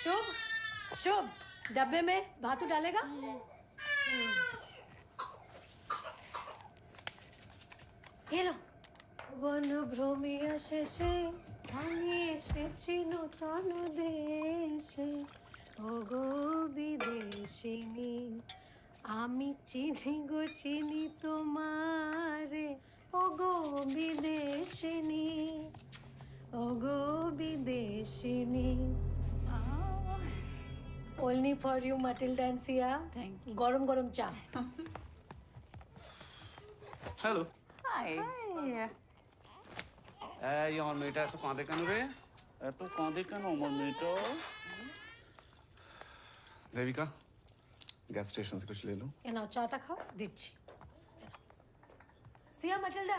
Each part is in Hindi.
शुभ शुभ डब्बे में भातू डालेगा? ये लो। वन भ्रमिया शेषे আমি এসেছি নতুন দেশে ওগো বিদেশিনী আমি চিনি গো চিনি তোমারে ওগো বিদেশিনী ওগো বিদেশিনী Only for you, Matilda and Sia. Thank you. গরম গরম চা। Hello Hi. এই আমার মেয়েটা এত কাঁদে কেন রে? এত কাঁদে কেন আমার মেয়েটা? দেবিকা गैस स्टेशन से कुछ ले लो। ये नाउ चाटा खाओ दिच्छी। Sia, Matilda,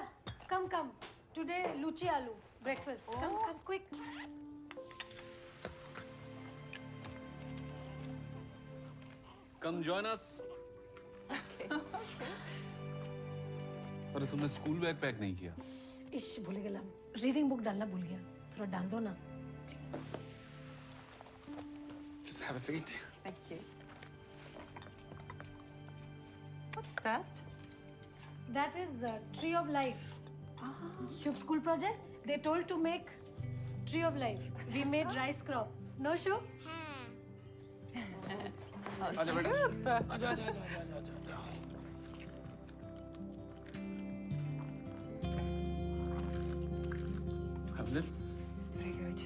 come. Today luchi aloo breakfast. Come quick. Come join us. अरे तुमने स्कूल बैग पैक नहीं किया? इश भूल गया रीडिंग बुक डालना भूल गया थोड़ा डाल दो ना please Please have a seat. Thank you. What's that? that is tree of life Shubh school project they told to make tree of life we made rice crop no Shubh आजा बेटा। आजा। Have a little. It's very good.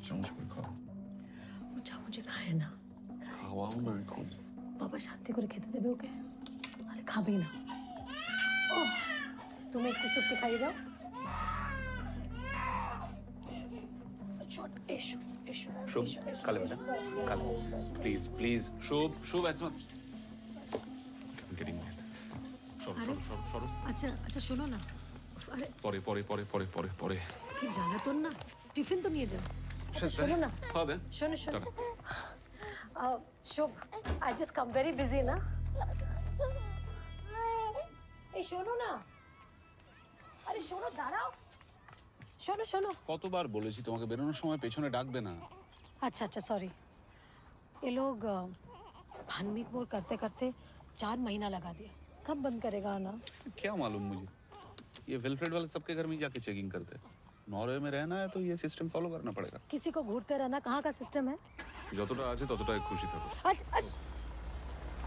चम्मच में खाओ। मुझे खाए ना खाओ मैं खाऊं। বাবা শান্তি করে খেতে দেবে ওকে তাহলে খাবেই না ওহ তুমি একটু শুকতে খাইয়ে দাও ছোট এসো शुभ खा ले बेटा खा ले प्लीज शुभ ऐसे मत I'm getting mad সরো আচ্ছা শোনো না আরে পরে কি জ্বালাতন না টিফিন তো নিয়ে যাও আচ্ছা, শোনো না খাওয়া দে শোনো Shubho I just come very busy না এই শোনো না আরে শোনো দাঁড়াও শোনো কতবার বলেছি তোমাকে বেরোনোর সময় পেছনে ডাকবে না अच्छा सॉरी ये लोग भानमिक मोर करते करते 4 महीना लगा दिया कब बंद करेगा आना क्या मालूम मुझे ये वेलफेयर वाले सबके घर में जाके चेकिंग करते हैं नॉर्वे में रहना है तो ये सिस्टम फॉलो करना पड़ेगा किसी को घूरते रहना कहाँ का सिस्टम है যতটা আছে ততটাই খুশি থাকো अच्छा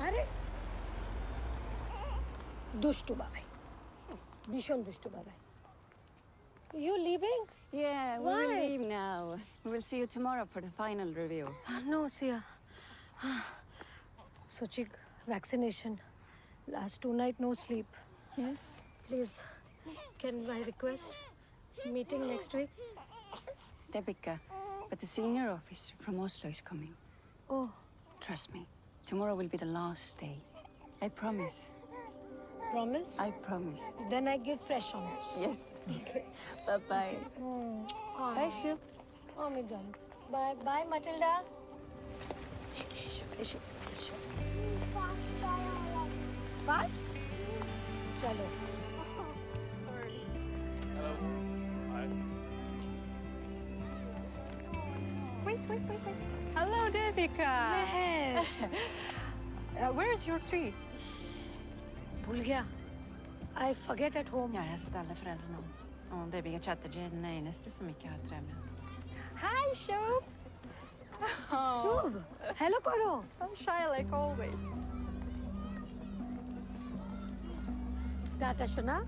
अरे दुष्टू बाबाई भीषण दुष्टू Babai You leaving? Yeah, we Why? will leave now. We will see you tomorrow for the final review. No, Sia. Suchik, vaccination. Last 2 nights, no sleep. Yes. Please, can I request meeting next week? Debika, but the senior officer from Oslo is coming. Oh, Trust me, tomorrow will be the last day. I promise. promise? I promise. Then I give fresh honors. Yes. Bye-bye. Bye, Shiv. Oh, me done. Bye, Matilda. Fast? Chalo. Wait. Hello, Debika. Where is your tree? भूल गया. I forget at home. Jag har hälsat alla föräldrarna om. Och Debika Chatterjee är den enaste som inte har träd med. Hi, Shub. Shubh, hello karo. I'm shy like always. Tata Shana.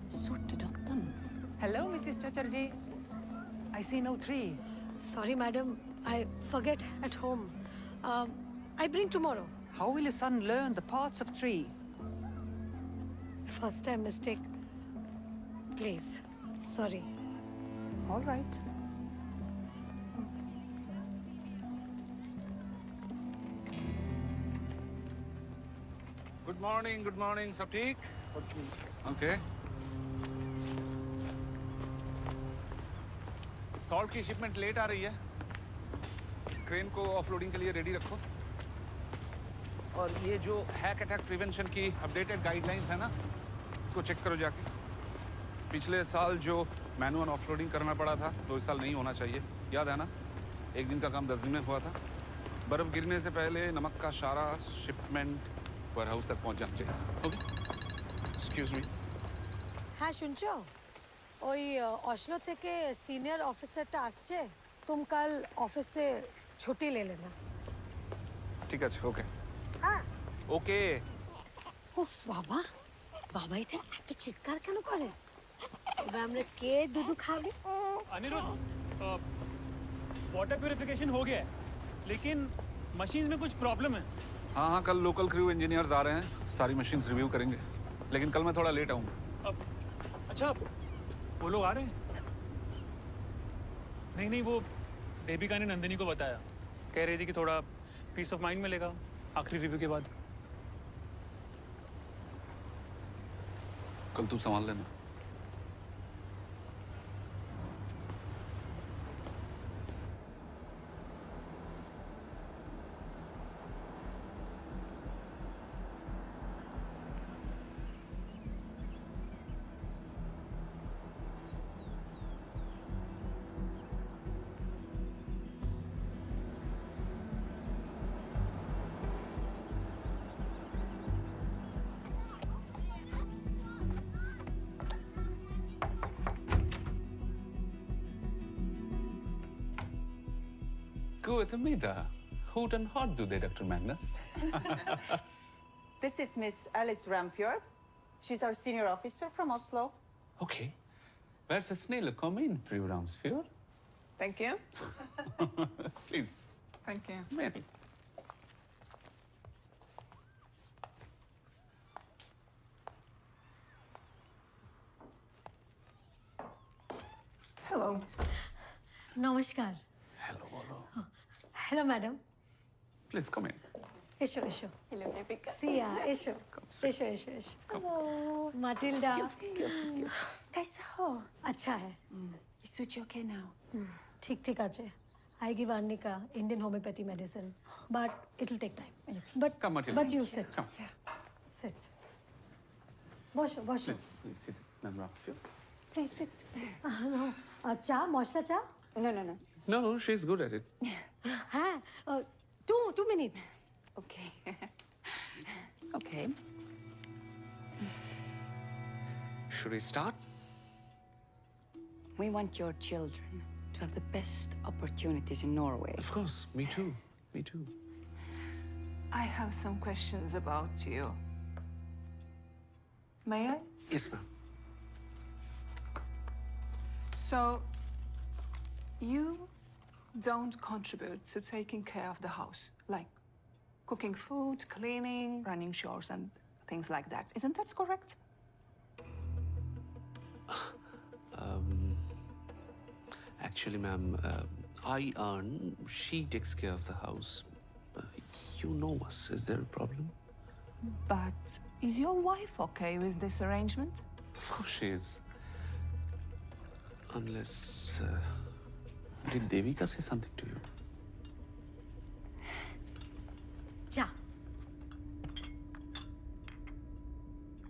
Sortedottern. Hello, Mrs. Chatterjee. I see no tree. Sorry, madam. I forget at home. I bring tomorrow. How will your son learn the parts of tree? First time mistake. Please. Sorry. All right. Good morning सब ठीक ओके सॉल्ट की शिपमेंट लेट आ रही है इस क्रेन को ऑफलोडिंग के लिए रेडी रखो और ये जो हैक अटैक प्रिवेंशन की अपडेटेड गाइडलाइंस है ना को चेक करो जाके। पिछले साल जो मैनुअल ऑफलोडिंग करना पड़ा था तो इस साल नहीं होना चाहिए, याद है ना? 1 दिन का काम 10 दिन में हुआ था। बर्फ गिरने से पहले नमक का सारा शिपमेंट वेयर हाउस तक पहुंच जाना चाहिए। Okay, excuse me. হ্যাঁ শুনছো ওই অসলো থেকে সিনিয়র অফিসারটা আসছে তুমি কাল অফিসে ছুটি লে না ঠিক আছে, ওকে ওকে। উফ বাবা বাবা এটা এত চিৎকার কেন করে এবার আমরা কে দুধু খাবে अनिरुद्ध वाटर प्योरिफिकेशन हो गया है लेकिन मशीन में कुछ प्रॉब्लम है। हाँ हाँ, कल लोकल क्रू इंजीनियर्स आ रहे हैं, सारी मशीन्स रिव्यू करेंगे, लेकिन कल मैं थोड़ा लेट आऊँगा। अब अच्छा वो लोग आ रहे हैं? नहीं नहीं, वो देविका ने नंदिनी को बताया, कह रही थी कि थोड़ा पीस ऑफ माइंड मिलेगा आखिरी रिव्यू के बाद। कल तू संभाल लेना। Guten Mittag. Guten Hot today, Dr. Magnus. This is Miss Alice Ramfjord. She's our senior officer from Oslo. Okay. Where's the snail? Come in, Fru Ramsfjord. Thank you. Please. Thank you. Come in. Hello. নমস্কার Hello, hello. Hello madam Please come in. এসো এসো Hello, Rebecca. সিয়া এসো এসো এসো এসো মাটিল্ডা कैसा हो? अच्छा है Is Suchi okay now? ठीक ठीक আছে I give Arnika Indian homeopathy medicine but it'll take time Come, Matilda. but you sit Come. sit বসো বসো Please, please sit. Ms. Ramsfjord. Please sit. no চা মশলা চা No, no, no. No, no, she's good at it. হ্যাঁ 2 minutes Okay. Okay. Should we start? We want your children to have the best opportunities in Norway. Of course, me too. Me too. I have some questions about you. May I? Yes, ma'am. So, you don't contribute to taking care of the house, like cooking food, cleaning, running chores, and things like that. Isn't that correct? Actually, ma'am, I earn, she takes care of the house. You know us. Is there a problem? But is your wife okay with this arrangement? Of course she is. Unless... did Devika say something to you? চা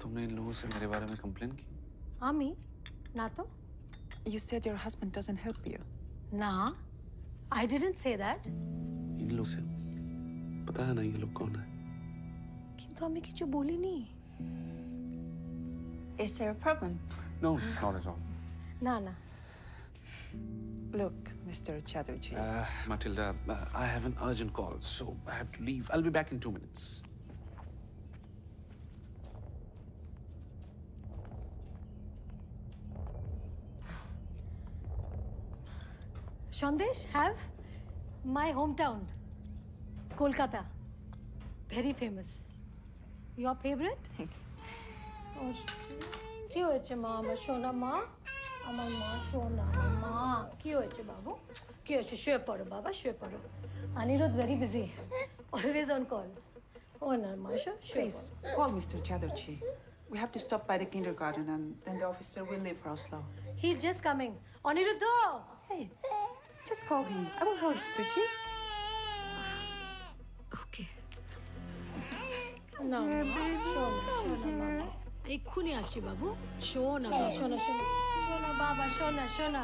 तुमने इन लोगों से मेरे बारे में कंप्लेन की? আমি না তো You said your husband doesn't help you. না I didn't say that इन लोगों से पता है ना ये लोग कौन है? কিন্তু আমি কিছু বলিনি Is there a problem? No, not at all. না না Look, Mr. Chatterjee. Matilda, I have an urgent call, so I have to leave. I'll be back in 2 minutes. Sandesh, have my hometown, Kolkata. Very famous. Your favorite? Thanks. কি হয়েছে মা আমার সোনা মা আমার মা সোনা আমার মা কি হয়েছে বাবু কি হয়েছে শুয়ে পড়ো বাবা শুয়ে পড়ো Aniruddha very busy always on call ও না মা শুয়ে Please, call Mr. Chatterjee. We have to stop by the kindergarten and then the officer will leave for Oslo. He just coming Anirudh Hey, just call him. I will hold Suchi. Okay না মা, শোনো শোনো মা এক্ষুনি আসছি বাবু। শোনা শোনা শোনা শোনা বাবা, শোনা শোনা।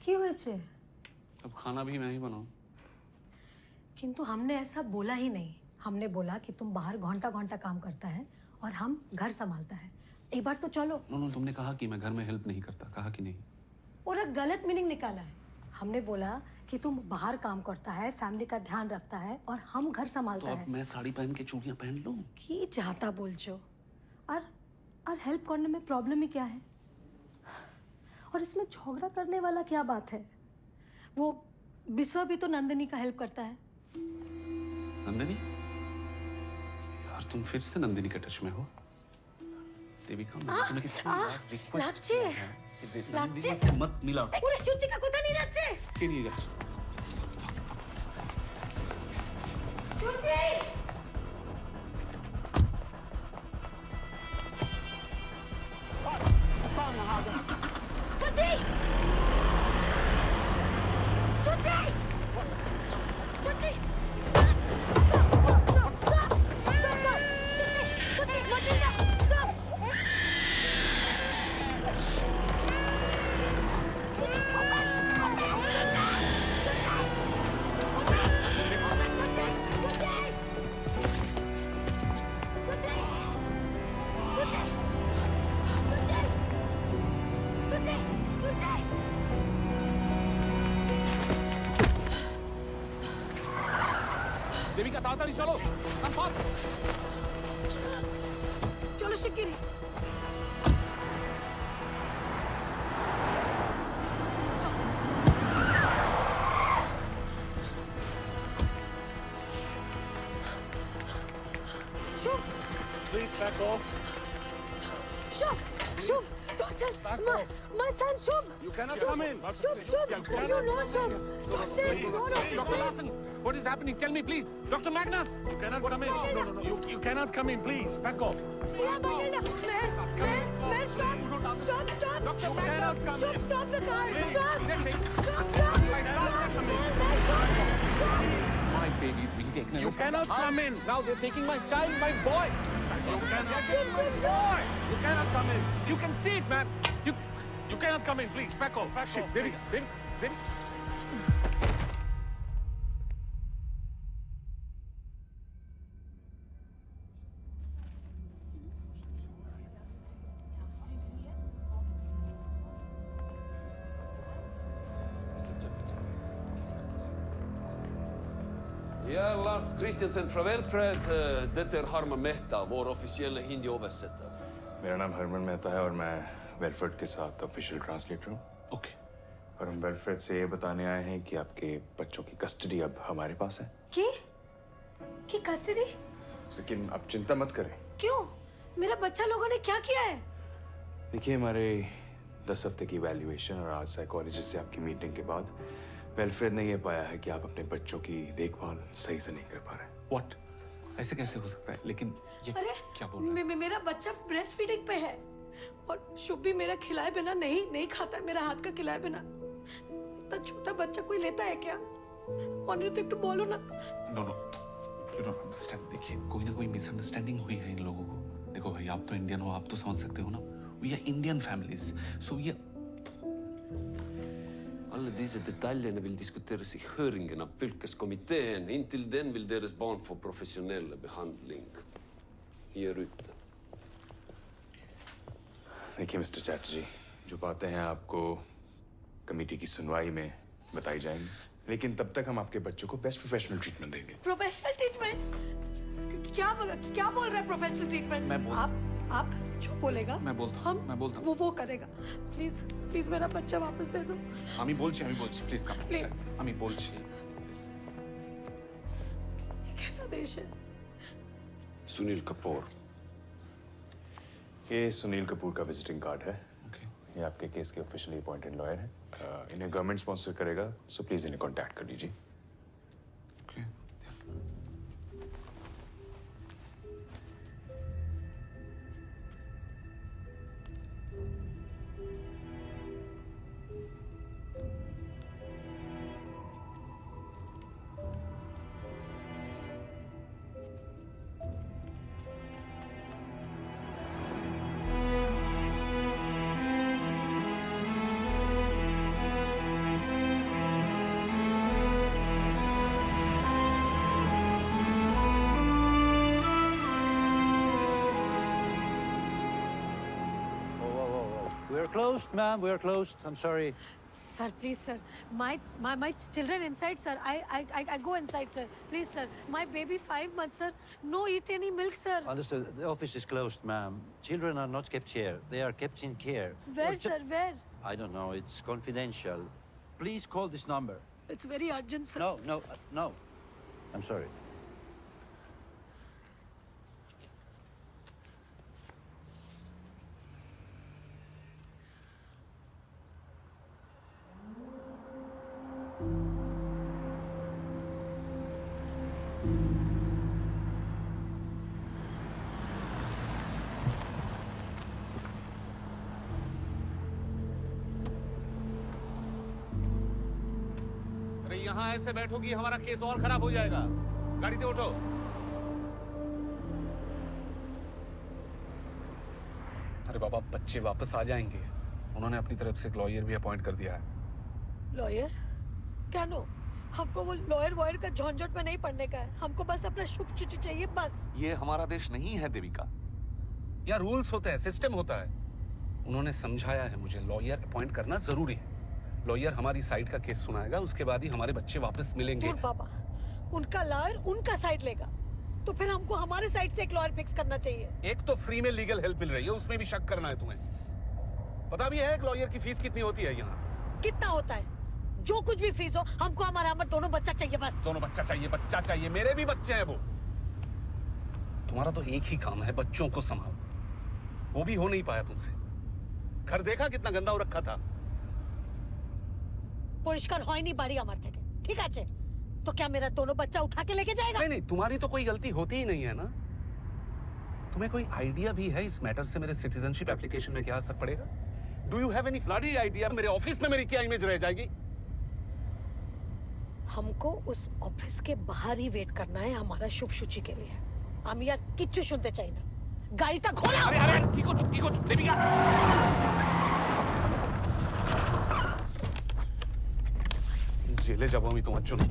কি হয়েছে? अब खाना भी मैं ही बनाऊं। किंतु हमने ऐसा बोला ही नहीं। हमने बोला कि तुम बाहर घंटा घंटा काम करता है और हम घर संभालता है। एक बार तो चलो। नो, तुमने कहा कि मैं घर में हेल्प नहीं करता, कहा कि नहीं? और एक गलत मीनिंग निकाला है। हमने बोला कि तुम बाहर काम करता है, फैमिली का ध्यान रखता है और हम घर तो संभालता अब है। मैं साड़ी पहन के चूड़ियां पहन लूं? की चाहता बोल छो। और हेल्प करने में प्रॉब्लम ही क्या है? और इसमें झगड़ा करने वाला क्या बात है? वो बिस्वा भी तो नंदिनी का हेल्प करता है। नंदिनी? यार तुम फिर से नंदिनी के टच में हो। देविका, मैंने तुम्हें कितनी बार रिक्वेस्ट লাগছে किया है कि লাগছে नंदिनी से मत मिला। ওরে সুচিকা কোথায় নিয়ে যাচ্ছে? के लिए যাচ্ছ? সুচি! সুচি! সুচি! সুচি! Stop! Stop! Stop! সুচি! সুচি! মজিনা! Stop! সুচি! Open! Open! সুচি! Open! Suchi! देविका ताड़ाताड़ी चलो, रन फास्ट। চলো শিগগিরই। শুভ, Please back off. Shubho, Shubho, Tosin, my son Shubh. You cannot Shubh, come in. Shubh, Shubh, you know Shubh. Tosin, no, Dr. please. Larson, what is happening? Tell me, please. Dr. Magnus. You cannot come in. No. You cannot come in, please. Back off. Siya, Matilda, man, stop, stop. You cannot come Shubh, in. stop the car, stop. My baby's being taken away. You cannot come in. Now they're taking my child, my boy. You cannot. Shubh. You cannot come in. You can see it, man. You cannot come in, please. Back off. Back off. Baby, please. baby. Ja, Lars Christiansen fra Velfred. Dette er Harman Mehta, vår offisielle hindi-oversetter. मेरा नाम हरमन मेहता है और मैं वेलफेड के साथ ऑफिशियल ट्रांसलेटर हूँ। Okay. और हम वेलफेड से ये बताने आए हैं कि आपके बच्चों की कस्टडी अब हमारे पास है। की कस्टडी? लेकिन आप चिंता मत करें। क्यों? मेरा बच्चा लोगों ने क्या किया है? देखिए, हमारे 10 हफ्ते की वैल्यूएशन और आज साइकोलॉजिस्ट से आपकी मीटिंग के बाद वेलफेड ने ये पाया है कि आप अपने बच्चों की देखभाल सही से नहीं कर पा रहे। What? ऐसे कैसे हो सकता है? लेकिन ये अरे क्या बोल रहा है? मेरा बच्चा ब्रेस्ट फीडिंग पे है और शुभ भी मेरा खिलाए बिना नहीं खाता है, मेरा हाथ का खिलाए बिना। इतना छोटा बच्चा कोई लेता है क्या? और तो एक बोलो ना। No. You don't understand. देखिए, कोई ना कोई मिसअंडरस्टैंडिंग हुई है इन लोगों को। देखो भाई, आप तो इंडियन हो, आप तो समझ सकते हो ना। We are Indian families, so we are... Alle disse detaljene vil diskuteres i høringen av fylkeskomiteen. Inntil den vil deres barn få profesjonell behandling her ute. देखिए मिस्टर चैटर्जी, जो बातें हैं आपको कमेटी की सुनवाई में बताई जाएंगी, लेकिन तब तक हम आपके बच्चों को बेस्ट प्रोफेशनल ट्रीटमेंट देंगे। Professional treatment? क्या बोल रहा है प्रोफेशनल ट्रीटमेंट? मैं बोल- आप जो बोलेगा मैं बोलता हूँ, मैं बोलता हूँ। वो करेगा। प्लीज मेरा बच्चा वापस दे दो। আমি বলছি, প্লিজ কাম। Please. আমি বলছি। ये कैसा देश है? Sunil Kapoor. ये सुनील कपूर का विजिटिंग कार्ड है। Okay. ये आपके केस के ऑफिशियली अपॉइंटेड लॉयर हैं। इन्हें गवर्नमेंट स्पॉन्सर करेगा, सो प्लीज इन्हें कांटेक्ट कर लीजिए। Okay. We're closed, ma'am. We're closed. I'm sorry. Sir, please, sir. My children inside, sir. I go inside, sir. Please, sir. My baby 5 months, sir. No eat any milk, sir. Understood. The office is closed, ma'am. Children are not kept here. They are kept in care. Where, sir? Where? I don't know. It's confidential. Please call this number. It's very urgent, sir. No. I'm sorry. अरे यहाँ ऐसे बैठोगी हमारा केस और खराब हो जाएगा। गाड़ी से उठो। अरे बाबा, बच्चे वापस आ जाएंगे। उन्होंने अपनी तरफ से एक लॉयर भी अपॉइंट कर दिया है। लॉयर? क्या नो? हमको वो लॉयर वॉयर का झंझट में नहीं पड़ने का है। हमको बस अपना शुभ चिट्ठी चाहिए, बस। ये हमारा देश नहीं है देविका। यहाँ रूल्स होते हैं, सिस्टम होता है। उन्होंने समझाया है मुझे, लॉयर अपॉइंट करना जरूरी है। लॉयर हमारी साइड का केस सुनाएगा, उसके बाद ही हमारे बच्चे वापस मिलेंगे। दूर बाबा, उनका लॉयर उनका साइड लेगा, तो फिर हमको हमारे साइड से एक लॉयर फिक्स करना चाहिए। एक तो फ्री में लीगल हेल्प मिल रही है, उसमें भी शक करना है तुम्हें। पता भी है एक लॉयर की फीस कितनी होती है यहाँ? कितना होता है? जो कुछ भी फीस हो, हमको हमारा दोनों बच्चा चाहिए, बस। दोनों बच्चा चाहिए। मेरे भी बच्चे हैं वो। तुम्हारा तो एक ही काम है, बच्चों को संभालो। वो भी हो नहीं पाया तुमसे। घर देखा कितना गंदा हो रखा था। परिष्कार हो ही नहीं पारी हमारे थे। ठीक है, तो क्या मेरा दोनों बच्चा उठा के लेके जाएगा? नहीं, तुम्हारी तो कोई गलती होती ही नहीं है ना। तुम्हें कोई आइडिया भी है इस मैटर से मेरे सिटीजनशिप एप्लीकेशन में क्या असर पड़ेगा? Do you have any bloody idea मेरे ऑफिस में मेरी क्या इमेज रह जाएगी? हमको उस ऑफिस के बाहर ही वेट करना है हमारा शुभ सूची के लिए। हम यार किच्चू सुनते चाहिए ना। गाड़ी तक घोड़ा। अरे की को चुप देविका। जेले जाबो আমি তোমার জন্য।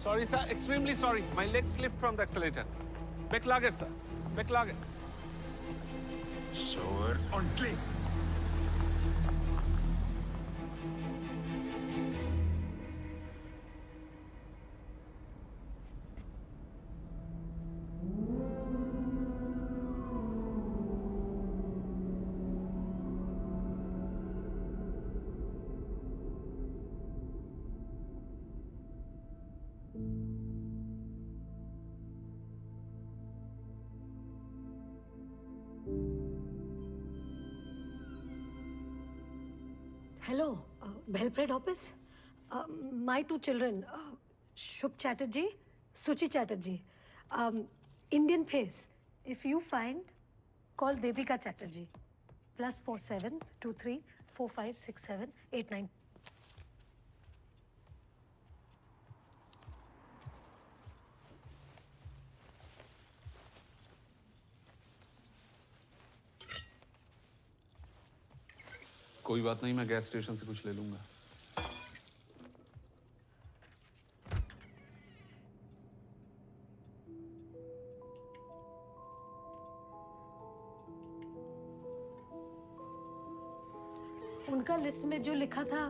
Sorry sir, extremely sorry. My leg slipped from the accelerator. Beklager sir. Beklager. Shower ordentlig. Hello, Belgrade office. My 2 children, Shubh Chatterjee, Suchi Chatterjee. Indian face. If you find, call Devika Chatterjee. +47 23 45 67 89. कोई बात नहीं, मैं गैस स्टेशन से कुछ ले लूंगा। उनका लिस्ट में जो लिखा था,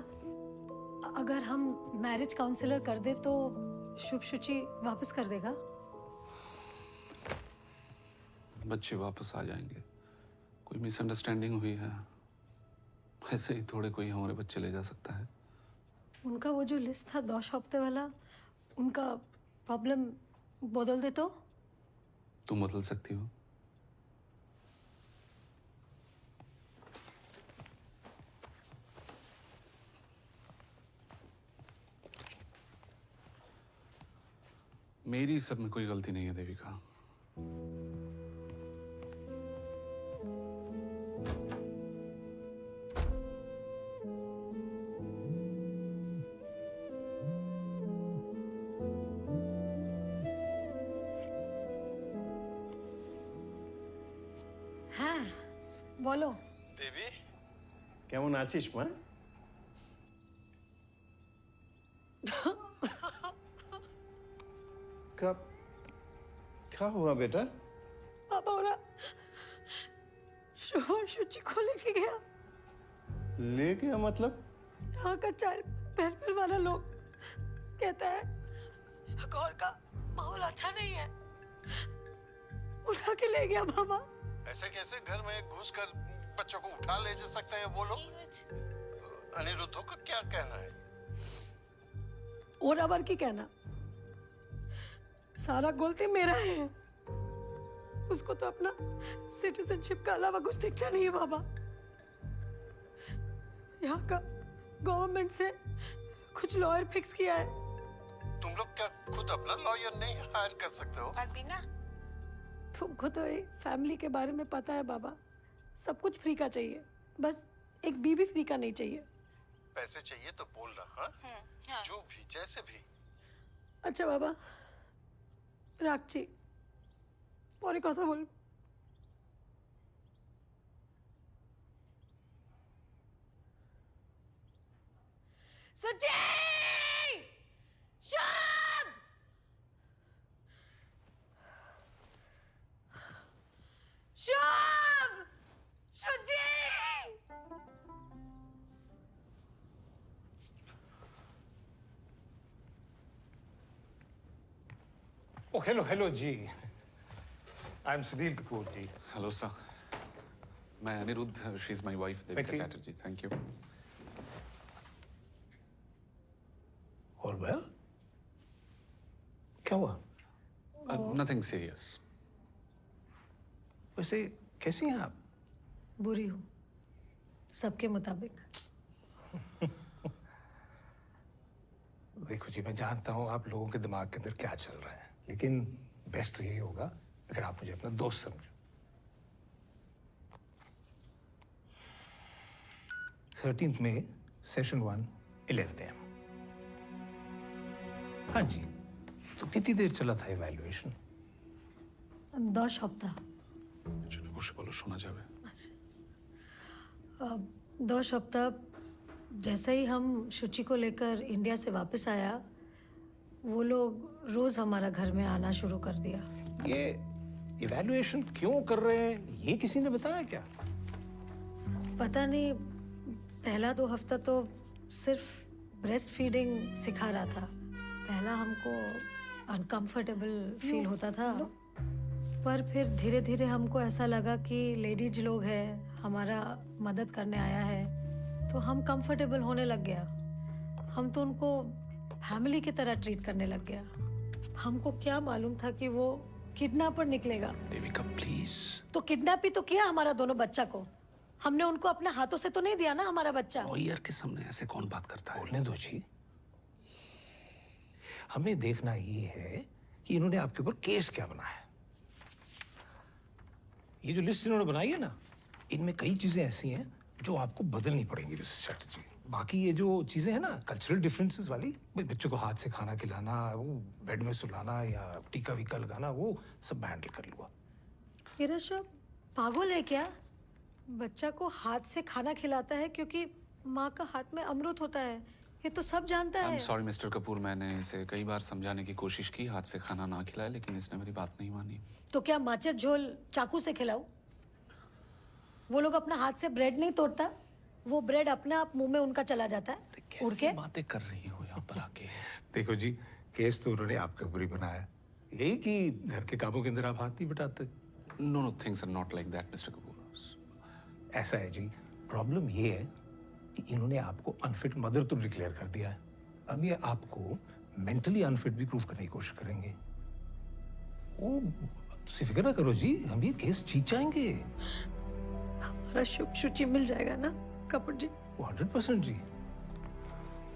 अगर हम मैरिज काउंसलर कर दे तो शुभ सूची वापस कर देगा। बच्चे वापस आ जाएंगे। कोई मिसअंडरस्टैंडिंग हुई है, ऐसे ही थोड़े कोई हमारे बच्चे ले जा सकता है। उनका वो जो लिस्ट था 2 हफ्ते वाला, उनका प्रॉब्लम बदल दे तो? तुम बदल सकती हो। मेरी सब में कोई गलती नहीं है देविका। হ্যাঁ বলো। দেবী কেমন আছিস মা? क्या हुआ बेटा? पापा शुभ सूची को लेके गया। ले गया मतलब? यहाँ का चार पैर वाला लोग कहता है गौर का माहौल अच्छा नहीं है, उठा के ले गया बाबा। ऐसे कैसे घर में घुसकर बच्चों को उठा ले जा सकते हैं वो लोग? अनिरुद्धों का क्या कहना है? और अबर की कहना, सारा गलती मेरा है। उसको तो अपना सिटीजनशिप का अलावा कुछ दिखता नहीं है बाबा। यहाँ का गवर्नमेंट से कुछ लॉयर फिक्स किया है। तुम लोग क्या खुद अपना लॉयर नहीं हायर कर सकते हो? तुमको तो ये फैमिली के बारे में पता है बाबा, सब कुछ फ्री का चाहिए, बस एक बीबी फ्री का नहीं चाहिए। पैसे चाहिए तो बोलना, हाँ? जो भी जैसे भी। अच्छा बाबा, राखची পরে কথা বলবো। সুচি! শুভ! শুভ! সুচি! Oh, hello, जी. I'm Sunil Kapoor, ji. Hello sir, मैं Aniruddha, she is my wife Devika Chatterjee. Thank you. All well? क्या हुआ? Nothing serious. वैसे कैसी हैं आप? बुरी हूँ, सबके मुताबिक। देखो जी, मैं जानता हूँ आप लोगों के दिमाग के अंदर क्या चल रहा है, लेकिन बेस्ट तो यही होगा अगर आप मुझे अपना दोस्त समझो। 13th May, Session 1, 11 AM। हाँ जी, तो कितनी देर चला था इवैल्यूएशन? 10 সপ্তাহ। বসে বলো, শোনা যাবে। 2 सप्ताह जैसे ही हम शुचि को लेकर इंडिया से वापस आया, वो लोग रोज हमारा घर में आना शुरू कर दिया। ये इवैल्यूएशन क्यों कर रहे हैं, ये किसी ने बताया क्या? पता नहीं, पहला 2 हफ्ता तो सिर्फ ब्रेस्ट फीडिंग सिखा रहा था। पहला हमको अनकंफर्टेबल फील होता था, पर फिर धीरे धीरे हमको ऐसा लगा कि लेडीज लोग हैं, हमारा मदद करने आया है, तो हम कंफर्टेबल होने लग गया। हम तो उनको फैमिली की तरह ट्रीट करने लग गया। हमको क्या मालूम था कि वो किडनैपर निकलेगा। देविका प्लीज। तो किडनैप ही तो किया हमारा दोनों बच्चा को। हमने उनको अपने हाथों से तो नहीं दिया ना हमारा बच्चा। लॉयर के सामने ऐसे कौन बात करता है? बोलने दो जी। हमें देखना ये है कि इन्होंने आपके ऊपर केस क्या बनाया। ये जो लिस्ट इन्होंने बनाई है ना, इनमें कई चीजें ऐसी हैं जो आपको बदलनी पड़ेंगी मिस्टर चैटर्जी। बाकी ये जो चीजें हैं ना कल्चरल डिफरेंसेस वाली, भाई बच्चों को हाथ से खाना खिलाना, वो बेड में सुलाना या टीका वीका लगाना, वो सब मैं हैंडल कर लूँगा। ये ऋषभ पागल है क्या? बच्चा को हाथ से खाना खिलाता है क्योंकि माँ का हाथ में अमृत होता है, ये तो सब जानता है। सॉरी मिस्टर कपूर, मैंने इसे कई बार समझाने की कोशिश की, हाथ से खाना ना खिलाए, लेकिन इसने मेरी बात नहीं मानी। तो क्या माचर झोल चाकू से खिलाऊं? वो लोग अपना हाथ से ब्रेड नहीं तोड़ता, वो ब्रेड अपने आप मुंह में उनका चला जाता है उड़ के। बातें कर रही हो यहाँ पर आके। देखो जी, केस तो उन्होंने आपके ऊपर ही बनाया, यही कि घर के कामों के अंदर आप हाथ नहीं बटाते। No things are not like that mister Kapoor. ऐसा है जी, प्रॉब्लम ये है कि इन्होंने आपको अनफिट मदर तो डिक्लेयर कर दिया है, अब ये आपको मेंटली अनफिट भी प्रूव करने की कोशिश करेंगे। वो फिक्र ना करो जी, हम ये केस जीत जाएंगे। हमारा शुभ शुचि मिल जाएगा ना कपूर जी? 100% जी,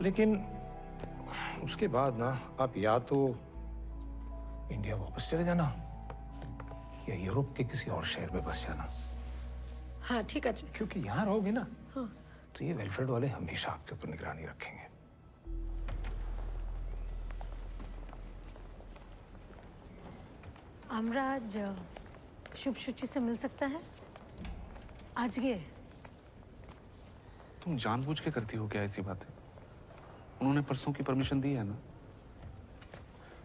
लेकिन उसके बाद ना आप या तो इंडिया वापस चले जाना या यूरोप के किसी और शहर में बस जाना। हाँ ठीक है जी। क्योंकि यहाँ रहोगे ना, हाँ। तो ये वेलफेयर वाले हमेशा आपके ऊपर निगरानी रखेंगे। हमरा आज शुभ शुचि से मिल सकता है? आज ये तुम जानबूझ के करती हो क्या ऐसी बातें? उन्होंने परसों की परमिशन दी है ना,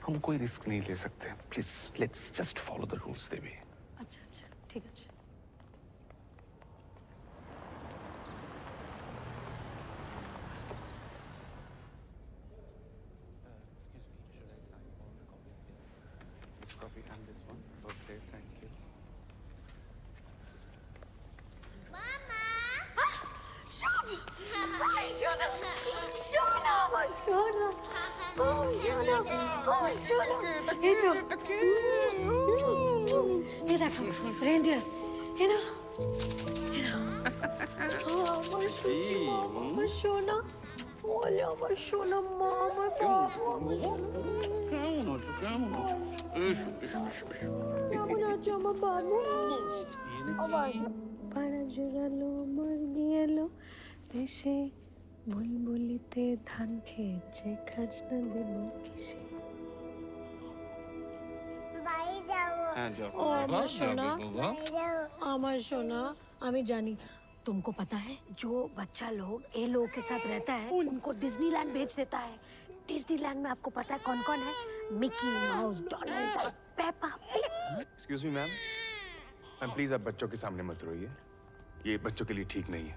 हम कोई रिस्क नहीं ले सकते। Please let's just follow the rules Devi. अच्छा अच्छा ठीक है। copy and this one. Okay, thank you. Shona! Hi, Shona! Shona! Oh, Shona! Oh, Shona! Oh, Shona! ये तो ये देखो reindeer ये ना oh, my Shona oh, my Shona mama para জোড়ালো মর গিয়েলো দেশে বুলবুলিতে ধান খেয়েছে খাজনা দেব কিসে ও আমার সোনা আমার সোনা আমি জানি तुमको पता है जो बच्चा लोग ये लोगों के साथ रहता है उनको डिज्नीलैंड भेज देता है डिज्नीलैंड में आपको पता है कौन कौन है Mickey mouse Donald duck Peppa excuse me ma'am ma'am please आप बच्चों के सामने मत रोइए ये बच्चों के लिए ठीक नहीं है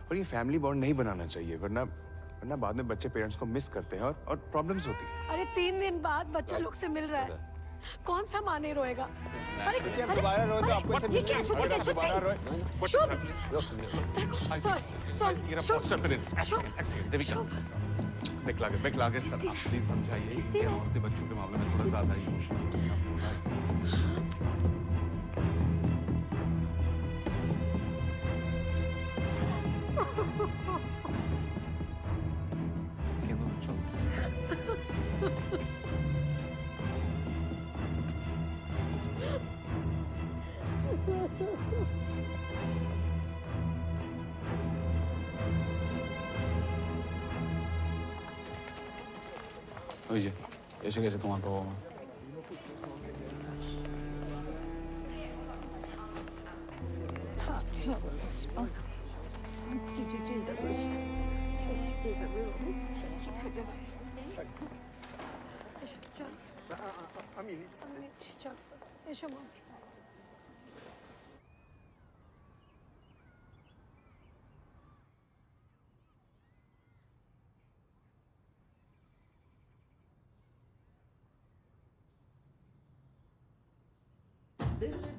और ये फैमिली बॉन्ड नहीं बनाना चाहिए वरना बाद में बच्चे पेरेंट्स को मिस करते हैं और प्रॉब्लम्स होती है अरे 3 दिन बाद बच्चा लोग से मिल रहा है कौन सा माँ नहीं रोएगा अरे आप दोबारा रोए तो आपको ये क्या दोबारा रोए बैक लागे सर प्लीज समझाइए ये औरतें बच्चों के मामले में थोड़ा ज्यादा ही Oye, eso que se toma todo, man.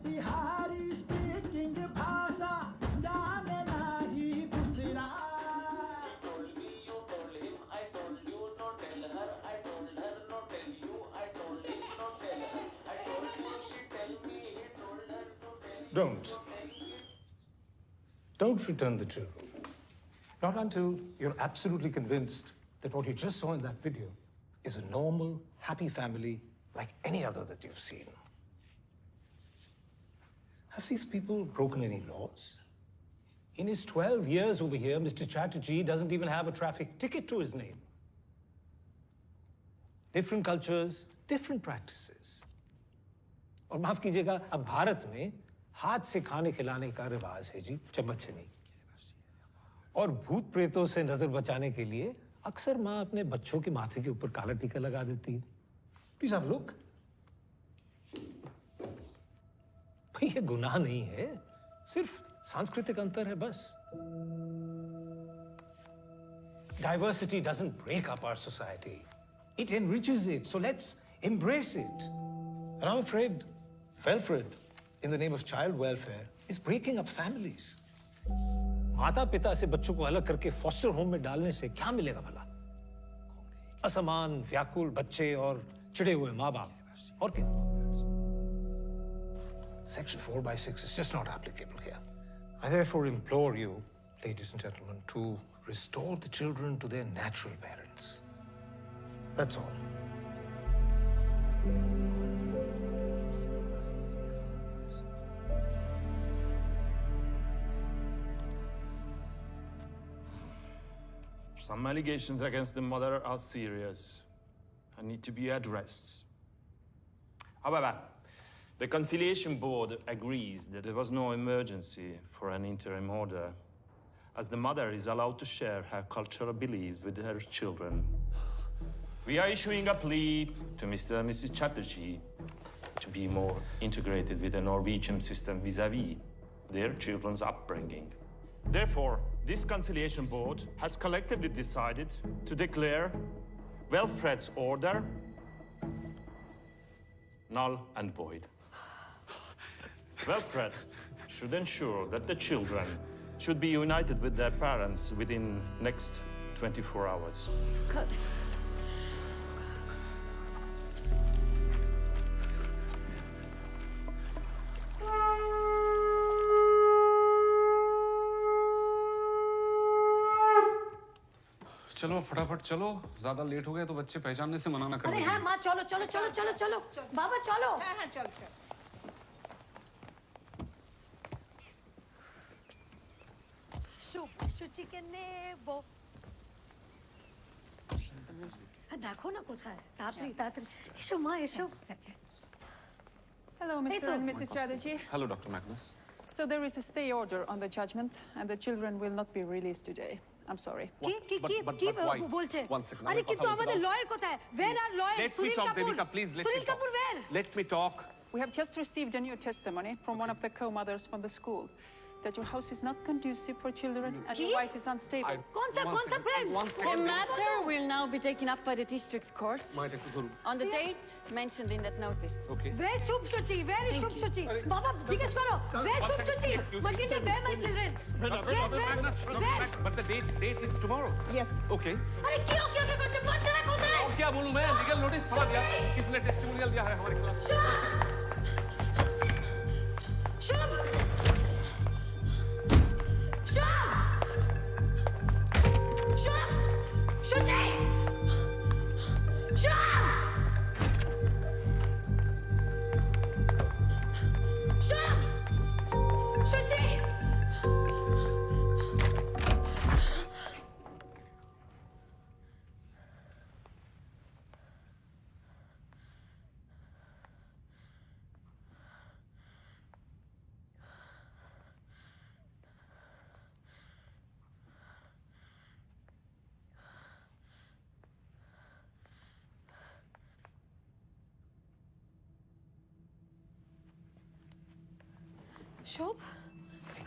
Bihari speaking भाषा जाने नहीं दूसरा Don't return the children. Not until you're absolutely convinced that what you just saw in that video is a normal, happy family like any other that you've seen. Have these people broken any laws? In his 12 years over here, Mr. Chatterjee doesn't even have a traffic ticket to his name. Different cultures, different practices. और माफ कीजिएगा, अब भारत में हाथ से खाने खिलाने का रिवाज है जी, चम्मच से नहीं। और भूत प्रेतों से नजर बचाने के लिए अक्सर माँ अपने बच्चों के माथे के ऊपर काला टीका लगा देती है। Please have a look. भाई ये गुनाह नहीं है, सिर्फ सांस्कृतिक अंतर है बस। Diversity doesn't break up our society. It enriches it, so let's embrace it. And I'm afraid Wilfred, in the name of child welfare, is breaking up families. माता पिता से बच्चों को अलग करके फॉस्टर होम में डालने से क्या मिलेगा भला? असमान, व्याकुल बच्चे और चिढ़े हुए माँ बाप और क्या? Section 4/6 is just not applicable here. I therefore implore you, ladies and gentlemen, to restore the children to their natural parents. That's all. Some allegations against the mother are serious and need to be addressed. However, the Conciliation Board agrees that there was no emergency for an interim order, as the mother is allowed to share her cultural beliefs with her children. We are issuing a plea to Mr. and Mrs. Chatterjee to be more integrated with the Norwegian system vis-à-vis their children's upbringing. Therefore, this Conciliation Board has collectively decided to declare Wilfred's order null and void. Welfare should ensure that the children should be united with their parents within next 24 hours. Good. चलो फटाफट चलो, ज्यादा लेट हो गए तो बच्चे पहचानने से मना ना कर अरे हाँ माँ चलो चलो चलो चलो चलो बाबा चलो। हाँ हाँ चल चल। शुचि के नेबो। देखो ना कोথায় तातरी तातरी এসো মা এসো। Hello, Mr. and Mrs. Chatterjee. Hello doctor Magnus. So there is a stay order on the judgment, and the children will not be released today. I'm sorry. কি বলছে? আরে কিন্তু আমাদের লয়ার কোথায়? Where are lawyers? Let me talk, Devika, please. Sunil Kapoor, where? Let me talk. We have just received a new testimony from one of the co-mothers from the school that your house is not conducive for children and your wife is unstable. कौन सा friend? The matter will now be taken up by the district court on the date mentioned in that notice. Okay. Where is Shubh Shuchi? Where is Shubh Shuchi? Baba, जिज्ञेस करो. Where is Shubh Shuchi? Matilda, where my children? Where? But the date is tomorrow. Yes. Okay. अरे क्यों कुछ बच्चा कोথায়? और क्या बोलूं मैं? लीगल नोटिस थोड़ा दिया, किसने टेस्टिमोनियल दिया है हमारे खिलाफ? शुभ शुचि शुभ शुचि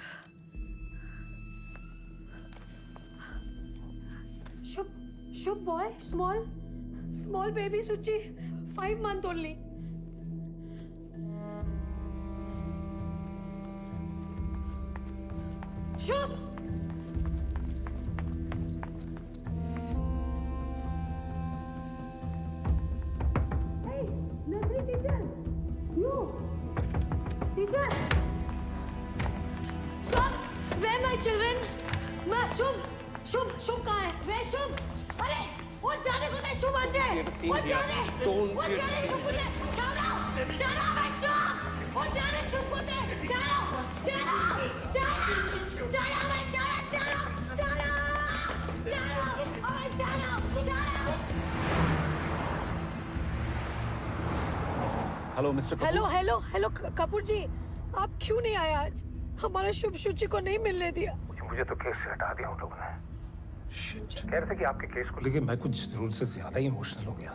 शुभ शुभ boy small baby Suchi 5 months only Shubh hey nursery teacher you teacher stop where my children ma शुभ कहाँ है वे शुभ अरे वो जाने को नहीं शुभ अच्छे वो जाने शुभ को दे चलो मैं शुभ वो जाने शुभ को दे चलो मैं चलो हेलो मिस्टर हेलो कपूर जी आप क्यों नहीं आए आज हमारे शुभ शुचि को नहीं मिलने दिया मुझे तो केस से हटा दिया उन लोगों ने कह रहे थे कि आपके केस को लेके मैं कुछ जरूरत से ज्यादा ही इमोशनल हो गया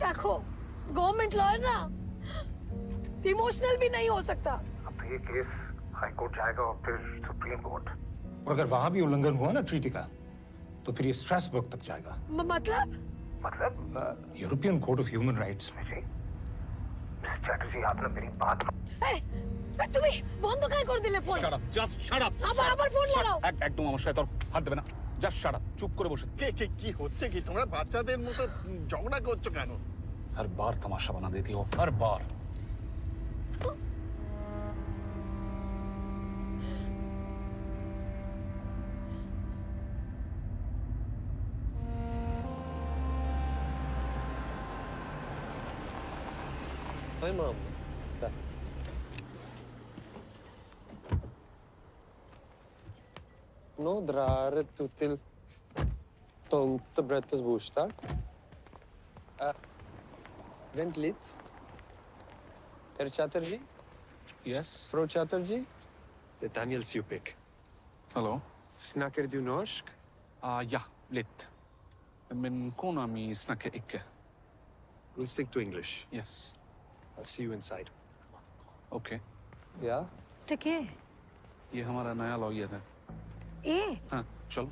देखो गवर्नमेंट लॉयर ना इमोशनल भी नहीं हो सकता अब तो ये केस हाई कोर्ट जाएगा और फिर सुप्रीम कोर्ट और अगर वहां भी उल्लंघन हुआ ना ट्रीटी का तो फिर ये स्ट्रासबर्ग तक जाएगा मतलब European court of human rights में जी मिस्टर चैटर्जी आपने मेरी बात তুমি বন্ধ কাই করে দিলে ফোন shut up আবার ফোন লাগাও একদম আমার সাথে তোর হাত দেবে না জাস্ট শাট আপ চুপ করে বসে কি হচ্ছে কি তোমরা বাচ্চাদের মতো ঝগড়া করছো কেন हर बार तमाशा बना देती हो हर बार Hi, Mom. Nå drar du til tomtebrettsbursdag. Vent litt. Herr Chatterjee? Yes. Frau Chatterjee? Det er Daniel Supik. Hello. Snakker du norsk? Ja, litt. Men kona mi snakker ikke. We'll stick to English. Yes. I'll see you inside. Okay. Yeah? ठीक है ये हमारा नया लॉयर है हाँ चलो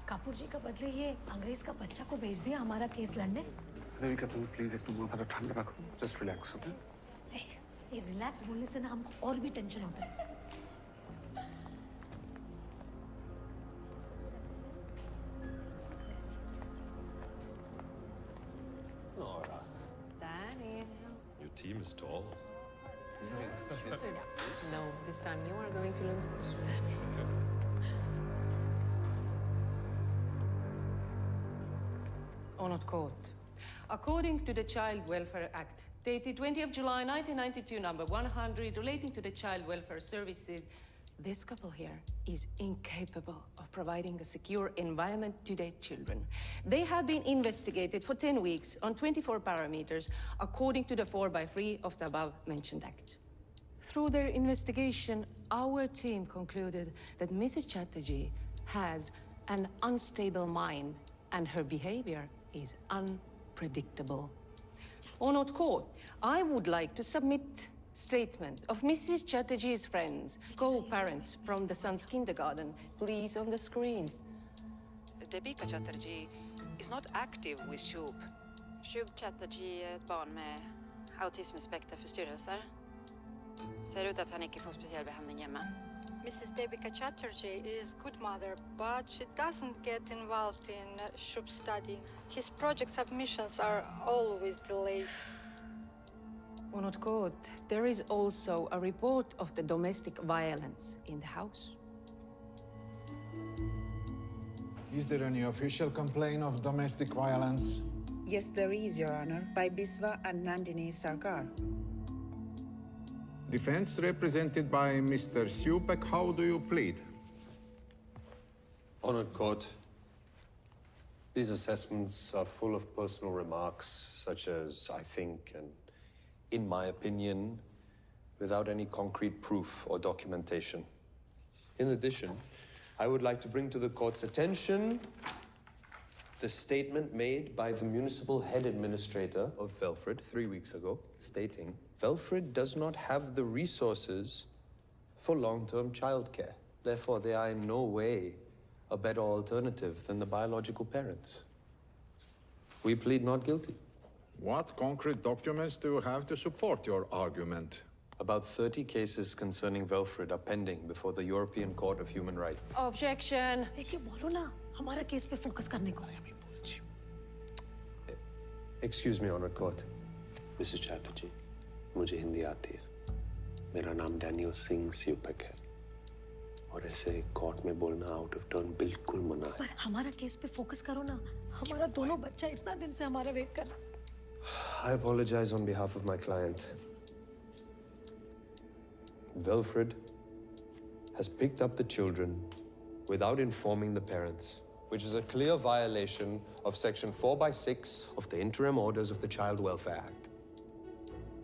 कपूर जी का बदले ये अंग्रेज का बच्चा को भेज दिया हमारा केस लड़ने देविका तुम प्लीज एक माथा ठंडा रखो, जस्ट रिलैक्स, ओके? ये रिलैक्स बोलने से ना हमको और भी टेंशन होता है। Nora, Danny. your team is tall. No, this time you are going to lose. Honored Court. According to the Child Welfare Act, dated 20th July 1992, number 100, relating to the Child Welfare Services, this couple here is incapable of providing a secure environment to their children. They have been investigated for 10 weeks on 24 parameters, according to the 4x3 of the above-mentioned act. Through their investigation, our team concluded that Mrs. Chatterjee has an unstable mind and her behavior is unpredictable. Honored Court, I would like to submit statement of Mrs. Chatterjee's friends, co-parents from the son's kindergarten, please on the screens. Debika Chatterjee is not active with Shub. Shub Chatterjee är ett barn med autismspektraförstyrrelser. Ser ut att han inte får speciell behandling hemma. Mrs. Debika Chatterjee is good mother, but she doesn't get involved in Shub's study. His project submissions are always delayed. Honored Court, there is also a report of the domestic violence in the house. Is there any official complaint of domestic violence? Yes, there is, Your Honor, by Biswa and Nandini Sarkar. Defense represented by Mr. Supek, how do you plead? Honored Court, these assessments are full of personal remarks such as "I think" and "in my opinion," without any concrete proof or documentation. In addition, I would like to bring to the court's attention the statement made by the municipal head administrator of Velfred 3 weeks ago, stating, Velfred does not have the resources for long-term childcare. Therefore, they are in no way a better alternative than the biological parents. We plead not guilty. What concrete documents do you have to support your argument? About 30 cases concerning Velfred are pending before the European Court of Human Rights. Objection. देखिए बोलो ना, हमारा केस पे फोकस करने को। Excuse me, Honored Court. Mrs. Chatterjee, मुझे हिंदी आती है। मेरा नाम डैनियल सिंह स्यूपेक है। और ऐसे कोर्ट में बोलना आउट ऑफ टर्न बिल्कुल मना है। पर हमारा केस पे फोकस करो ना, हमारा दोनों बच्चा इतना दिन से हमारा वेट कर रहा। I apologize on behalf of my client. Velfred has picked up the children without informing the parents, which is a clear violation of Section 4/6 of the Interim Orders of the Child Welfare Act.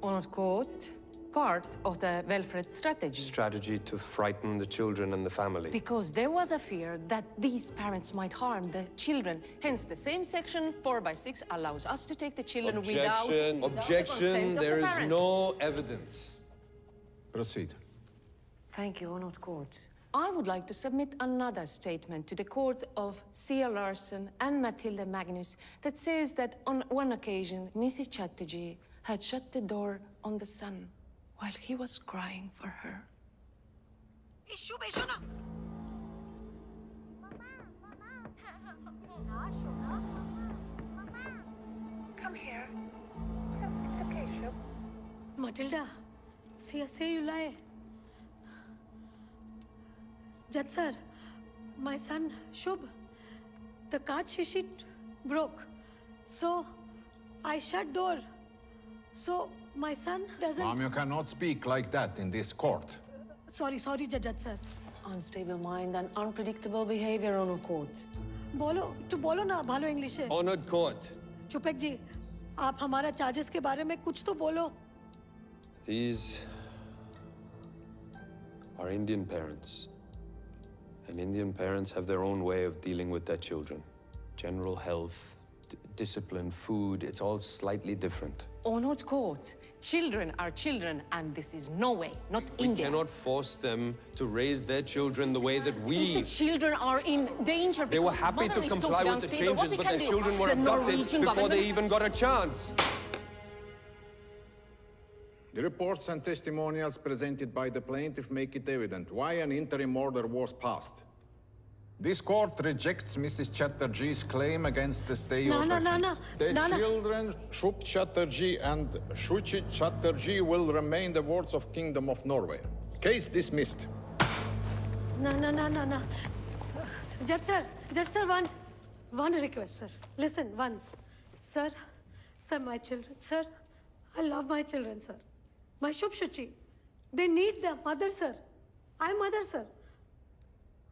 Honored Court, part of the welfare strategy. Strategy to frighten the children and the family. Because there was a fear that these parents might harm the children. Hence, the same Section 4/6 allows us to take the children without the consent of There the is parents. no evidence. Proceed. Thank you, Honored Court. I would like to submit another statement to the court of Sia Larson and Matilda Magnus that says that on one occasion, Mrs. Chatterjee had shut the door on the son while he was crying for her. Come here. It's okay, Shub. Matilda, say you lie. Judge sir, my son Shubh, the kaach sheet broke. So I shut door. So my son doesn't. Mom, you cannot speak like that in this court. Sorry, Judge sir. Unstable mind and unpredictable behavior, Honored Court. बोलो ना भालो इंग्लिश है। Honored Court. चुपेक जी, आप हमारा चार्जेस के बारे में कुछ तो बोलो। These are Indian parents. And Indian parents have their own way of dealing with their children. General health, discipline, food, it's all slightly different. Onoj court. Children are children, and this is Norway, not We India. cannot force them to raise their children the way that If we... the children are in danger, They were because happy mother to is comply totally with the unstable, what changes, we but can their do? children were The abducted Norwegian before they government- even got a chance. The reports and testimonials presented by the plaintiff make it evident why an interim order was passed. This court rejects Mrs. Chatterjee's claim against the stay No, order. no, no, no. The No, no. children, Shub Chatterjee and Shuchi Chatterjee, will remain the wards of Kingdom of Norway. Case dismissed. No. Judge sir, one request, sir. Listen, once. Sir, my children, sir. I love my children, sir. My Shub Shuchi. They need their mother, sir. I'm mother, sir.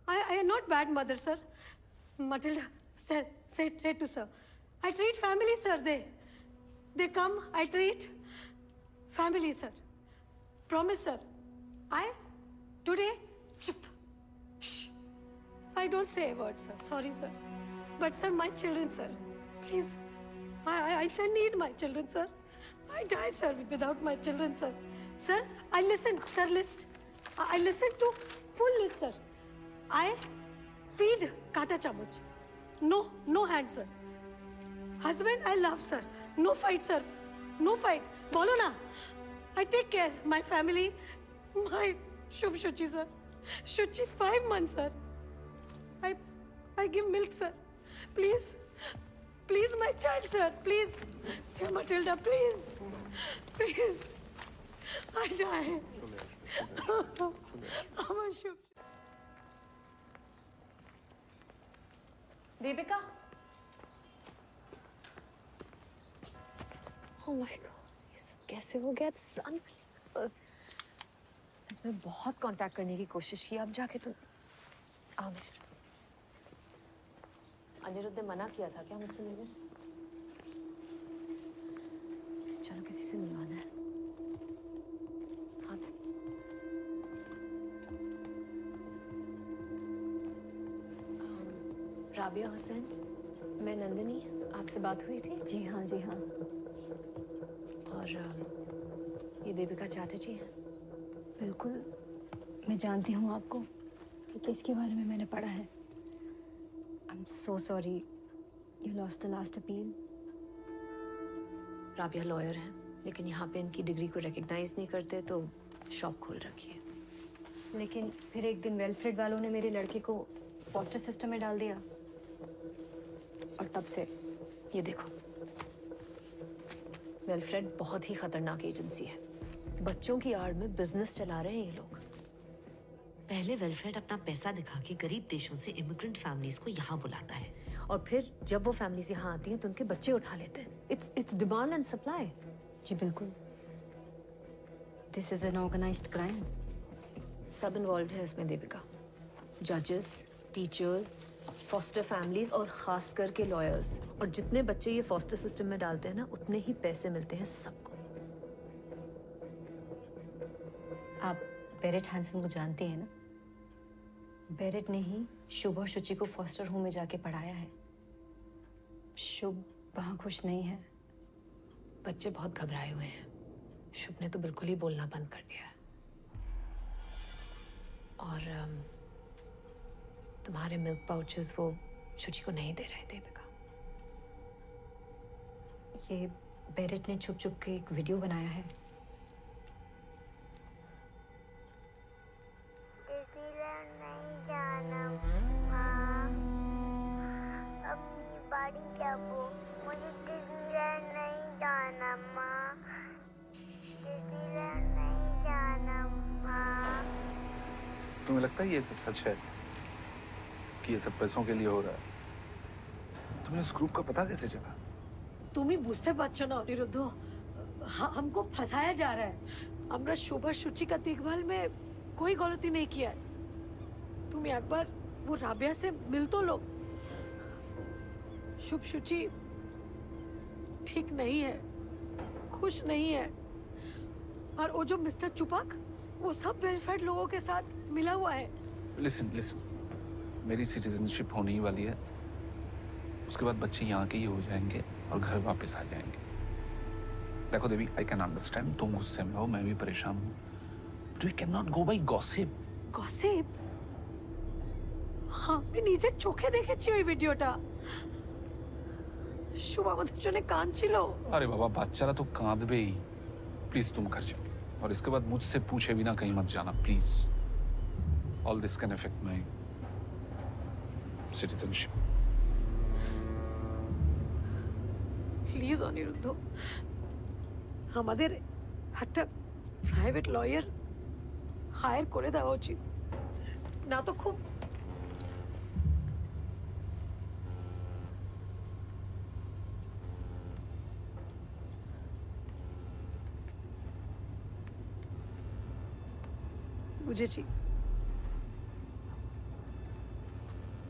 I am not bad mother, sir. Matilda, say to sir. I treat family, sir. They come, I treat family, sir. Promise, sir. Today, chup. Shh. I don't say a word, sir. Sorry, sir. But, sir, my children, sir. Please. I need my children, sir. I die, sir, without my children, sir. Sir, I listen, sir, list. I listen to full list, sir. I feed kata chamuch. No hand, sir. Husband, I love, sir. No fight, sir. No fight. Bolo na. I take care. My family, my Shub Shuchi, sir. Shuchi, 5 months, sir. I give milk, sir. Please. Please, my child, sir. Please. Sir Matilda, please. Please. I die. I'm a Shub. Devika? Oh my God. ये सब कैसे हो गया? It's unbelievable. मैं बहुत कांटेक्ट करने की कोशिश की, अब जाके तुम आओ मेरे साथ। अनिरुद्ध ने मना किया था क्या मुझसे मिलने से? चलो किसी से मिलवाना है। हाँ। राबिया हुसैन, मैं नंदिनी, आपसे बात हुई थी? जी हाँ। और ये देविका चैटर्जी है। बिल्कुल, मैं जानती हूँ आपको कि किसके बारे में मैंने पढ़ा है। I'm so sorry you lost the last appeal. Rabia lawyer है, लेकिन यहाँ पे इनकी डिग्री को रिकग्नाइज नहीं करते तो शॉप खोल रखी है। लेकिन फिर एक दिन वेलफ्रेड वालों ने मेरे लड़के को फॉस्टर सिस्टम में डाल दिया और तब से ये देखो, वेलफ्रेड बहुत ही खतरनाक एजेंसी है। बच्चों की आड़ में बिजनेस चला रहे हैं ये लोग। पहले वेलफेयर अपना पैसा दिखा के गरीब देशों से इमिग्रेंट फैमिलीज को यहाँ बुलाता है और फिर जब वो फैमिलीज यहाँ आती हैं तो उनके बच्चे उठा लेते हैं। It's demand and supply. जी बिल्कुल, this is an organised crime. सब इन्वॉल्व है इसमें देविका, जजेस, टीचर्स, फॉस्टर फैमिलीज और खास करके लॉयर्स। और जितने बच्चे ये फॉस्टर सिस्टम में डालते हैं ना, उतने ही पैसे मिलते हैं सबको। आप बेरेट हैंसन को जानते हैं ना? बेरेट ने ही शुभ और शुचि को फॉस्टर होम में जाके पढ़ाया है। शुभ वहाँ खुश नहीं है। बच्चे बहुत घबराए हुए हैं। शुभ ने तो बिल्कुल ही बोलना बंद कर दिया है। और तुम्हारे मिल्क पाउचेस वो शुचि को नहीं दे रहे थे बेका। ये बेरेट ने छुप छुप के एक वीडियो बनाया है। तुम्हें लगता है ये सब सच है कि ये सब पैसों के लिए हो रहा है? तुम्हें इस ग्रुप का पता कैसे चला? तुम ही बुझते पाচ্ছ ना अनिरुद्ध, हमको फंसाया जा रहा है। আমরা शोभा शुचि का देखभाल में कोई गलती नहीं किया है। तुम एक बार वो राबिया से मिल तो लो। शुभ शुचि ठीक नहीं है, खुश नहीं है। और वो जो मिस्टर चुपाक, वो सब वेलफेयर लोगों के साथ मिला हुआ है। लिसन, मेरी सिटीजनशिप होने ही वाली है। उसके बाद बच्चे यहाँ के ही हो जाएंगे और घर वापस आ जाएंगे। देखो देवी, आई कैन अंडरस्टैंड, तुम गुस्से में हो, मैं भी परेशान हूँ, but we can not go by gossip. Gossip? আমি নিজের চোখে দেখেছি ওই ভিডিওটা। শুভ আমাদের জন্য কাঁদছিল। अरे बाबा, বাচ্চারা तो কাঁদবেই। प्लीज तुम घर जाओ और इसके बाद मुझसे पूछे बिना कहीं मत जाना, please. All this can affect my citizenship. Please Anirudh, আমাদের একটা প্রাইভেট লয়ার হায়ার করে দেওয়া উচিত, না তো খুব বুঝেছি।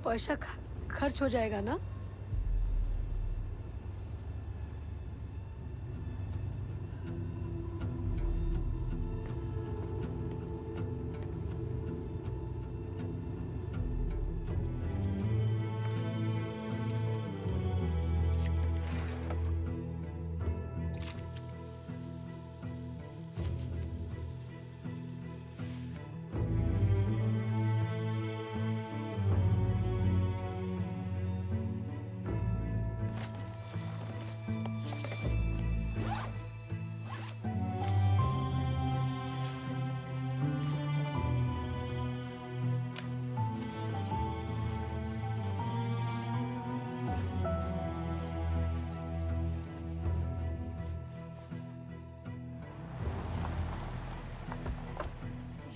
পয়সা खर्च हो जाएगा ना?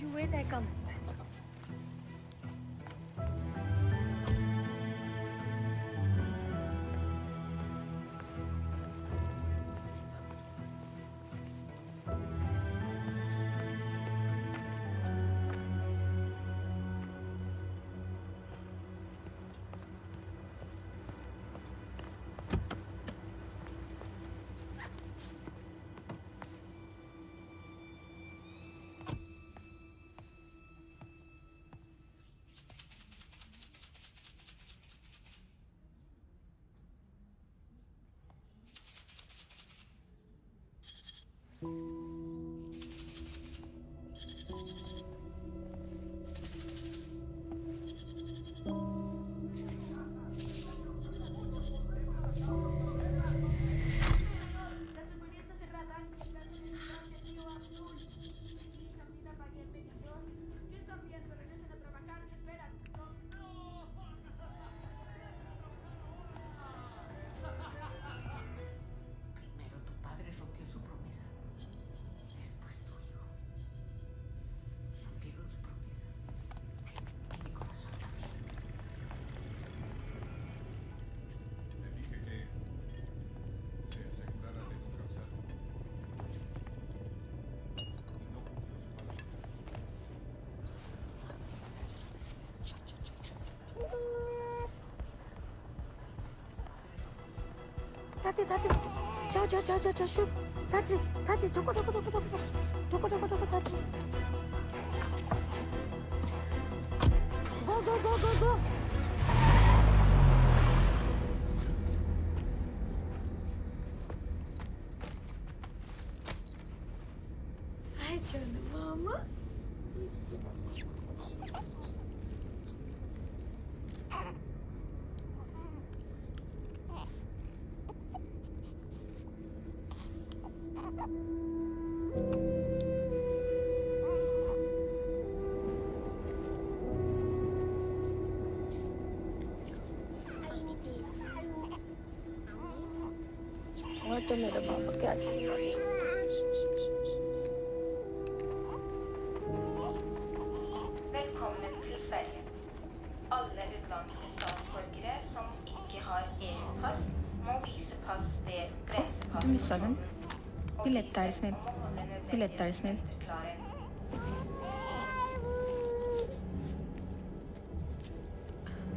You wait, I come. Tati, ciao, shoot. Tati, toko, Tati. Go. Hi, Jana, Mama. तो मेरा बाबा क्या Velkommen til Sverige. Alle utenlandske statsborgere som ikke har EU-pass, må vise pass ved grensepass. Du missade den. Billett, är snäll. Billett, är snäll.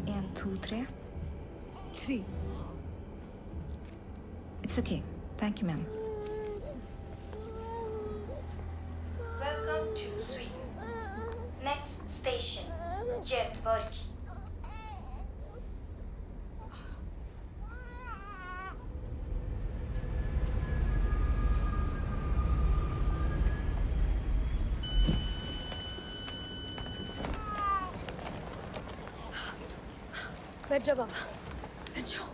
1, 2, 3. 3. It's okay. Thank you, ma'am. Welcome to Sweden. Next station, Göteborg. बैठ जाओ बाबा, बैठ जाओ।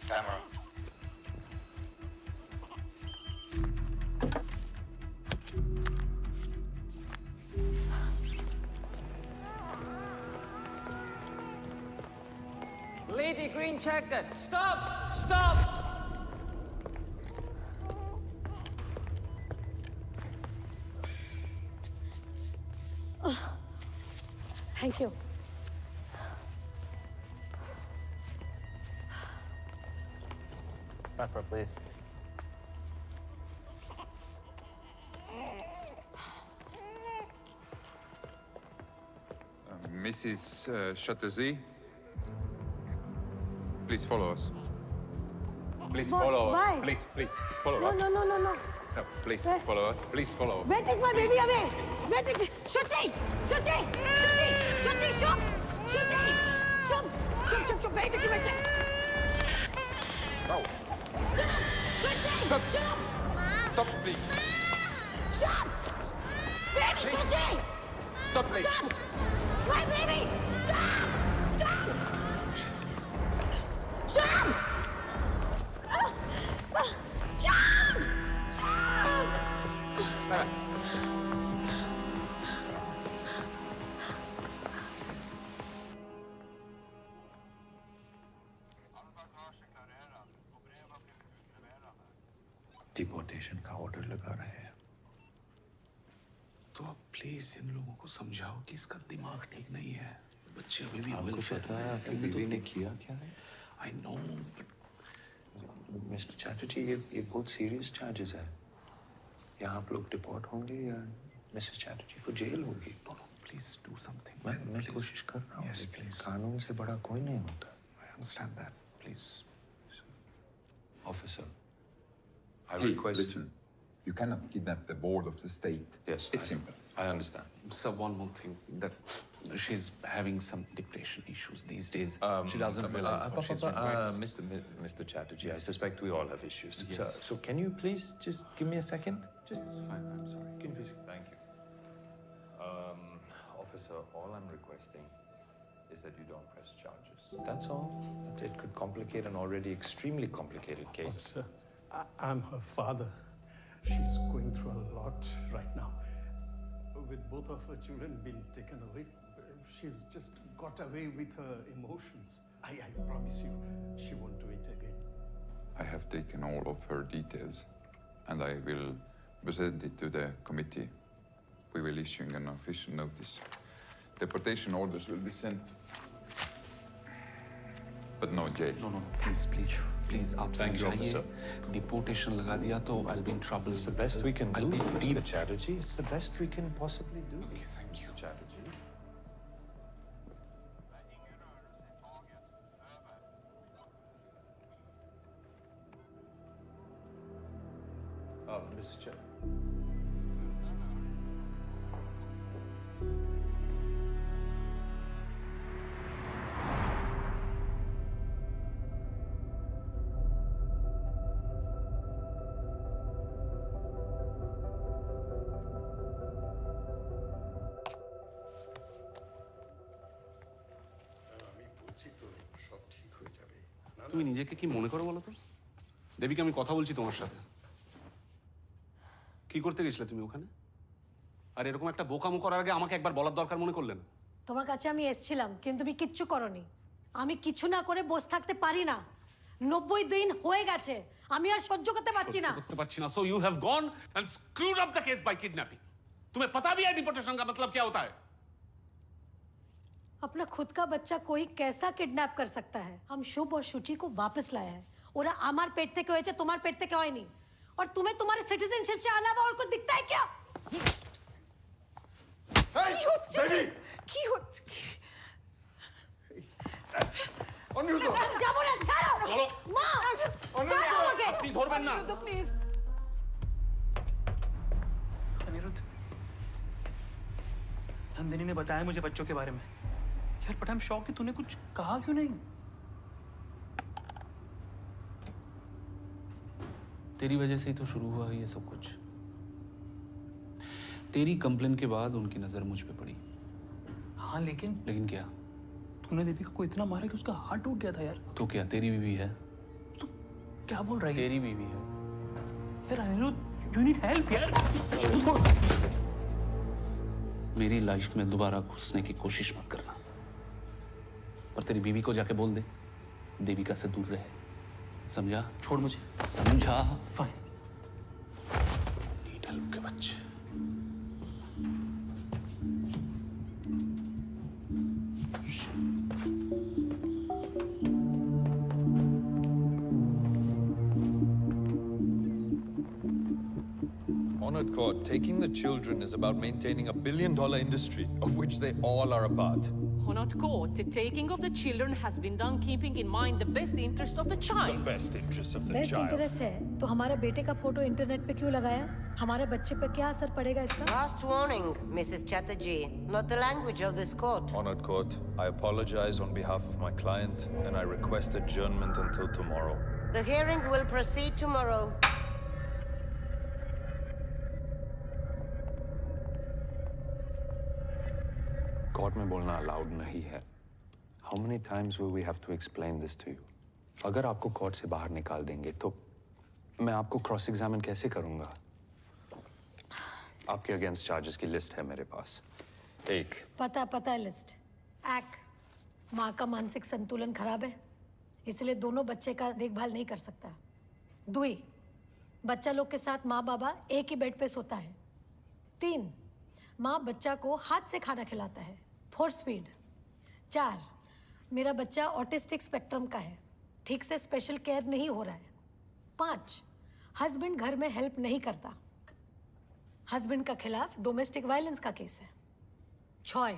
Camera. Lady green jacket, stop! Stop! Thank you. Passport, please. Mrs. Chatterjee, please follow us. Please What? follow us. Why? Please follow us. No. No, please Where? follow us. Please follow. Where take my baby away? Where take Shuchi! Shuchi! Shuchi! Shuchi! Shub! Shuchi! Shub! Where take my baby? No. Stop! Shuchi! Stop. Shub! Stop, please. Shub! Baby, Shuchi! Stop, please. Stop! My baby! Stop! Stop! Shub! Shub! Shub! Deportation का ऑर्डर लगा रहे हैं। तो आप प्लीज इन लोगों को समझाओ कि इसका दिमाग ठीक नहीं है। बच्चे अभी भी आपको पता है आपकी बीवी ने किया क्या है? I know but mister Chatterjee, ये बहुत सीरियस चार्जेस है। यहाँ आप लोग डिपोर्ट होंगे या मिसेस चैटर्जी को जेल होगी? Please do something. मैं कोशिश कर रहा हूँ। Yes, please. कानून से बड़ा कोई नहीं होता। I understand that. Please. Officer, I Hey, request. listen. You cannot kidnap the board of the state. Yes, It's simple. I understand. Sir, one more thing, that she's having some depression issues these days. She doesn't realize what she's doing. Mr. Chatterjee, I suspect we all have issues. Yes. So can you please just give me a second? Just It's fine, I'm sorry. Can you please? Thank you. Officer, all I'm requesting is that you don't press charges. That's all. It could complicate an already extremely complicated case. Sir, I'm her father. She's going through a lot right now. With both of her children being taken away, she's just got away with her emotions. I promise you, she won't do it again. I have taken all of her details and I will present it to the committee. We will issue an official notice. Deportation orders will be sent. But no jail. No, please. Please, आप Thank you, समझाइए। officer. Deportation लगा दिया तो I'll be in trouble. It's the best we can I'll do, be Mr. Chatterjee. It's the best we can possibly do. Okay, thank you. Mr. Chatterjee. Mr. Chatterjee. তুমি নিজেকে কি মনে করো বলো তো? দেবিকা, আমি কথা বলছি তোমার সাথে। কি করতে গেছিলে তুমি ওখানে? আর এরকম একটা বোকামো করার আগে আমাকে একবার বলার দরকার মনে করলেন? তোমার কাছে আমি এসেছিলাম, কিন্তু তুমি কিচ্ছু করনি। আমি কিছু না করে বসে থাকতে পারি না। 90 দিন হয়ে গেছে, আমি আর সহ্য করতে পারছি না। করতে পারছি না। So you have gone and screwed up the case by kidnapping. तुम्हें पता भी है डिपोर्टेशन का मतलब क्या होता है? अपना खुद का बच्चा कोई कैसा किडनैप कर सकता है? हम शुभ और शुचि को वापस लाया है। ওরা আমার পেট থেকে হয়েছে, তোমার পেট থেকে হয়নি। और तुम्हें तुम्हारे सिटीजनशिप से अलावा और कुछ दिखता है क्या? বেবি কি হচ্ছে? অনিরুদ্ধ যাবো না, ছাড়ো। চলো। মা, ছাড়ো আমাকে। আপনি ধরবেন না। অনিরুদ্ধ, প্লিজ। अनिरुद्ध, नंदिनी ने बताया मुझे बच्चों के बारे में। यार बट आई एम शॉक कि तूने कुछ कहा क्यों नहीं? तेरी वजह से ही तो शुरू हुआ ये सब कुछ। तेरी कंप्लेन के बाद उनकी नजर मुझ पे पड़ी। हाँ लेकिन क्या? तूने देविका को इतना मारा कि उसका हार्ट टूट गया था यार। तो क्या तेरी बीवी है? क्या बोल रही है? तेरी बीवी है। यार अनिरुद्ध, यू नीड हेल्प यार। मेरी लाइफ में दोबारा घुसने की कोशिश मत करना। और तेरी बीवी को जाके बोल दे देविका से दूर रहे। समझा? छोड़ मुझे। समझा? फाइन। नीड हेल्प के बच्चे। Honored court, taking the children is about maintaining a billion-dollar industry of which they all are a part. Honored court, the taking of the children has been done keeping in mind the best interest of the child. The best interest of the best child. Interest है तो हमारे बेटे का फोटो इंटरनेट पे क्यों लगाया? हमारे बच्चे पे क्या असर पड़ेगा इसका? Last warning, Mrs. Chatterjee. Not the language of this court. Honored court, I apologize on behalf of my client and I request adjournment until tomorrow. The hearing will proceed tomorrow. Court में बोलना अलाउड नहीं है। How many times will we have to explain this to you? अगर आपको कोर्ट से बाहर निकाल देंगे तो मैं आपको क्रॉस एग्जामिन कैसे करूंगा? आपके अगेंस्ट चार्जेस की लिस्ट है मेरे पास। एक, पता है लिस्ट। एक, माँ का मानसिक संतुलन खराब है, इसलिए दोनों बच्चे का देखभाल नहीं कर सकता। दुई, बच्चा लोग के साथ माँ बाबा एक ही बेड पे सोता है। 3, माँ बच्चा को हाथ से खाना खिलाता है। 4 स्पीड। 4, मेरा बच्चा ऑटिस्टिक स्पेक्ट्रम का है, ठीक से स्पेशल केयर नहीं हो रहा है। 5, हस्बैंड घर में हेल्प नहीं करता, हस्बैंड का खिलाफ डोमेस्टिक वायलेंस का केस है। 6,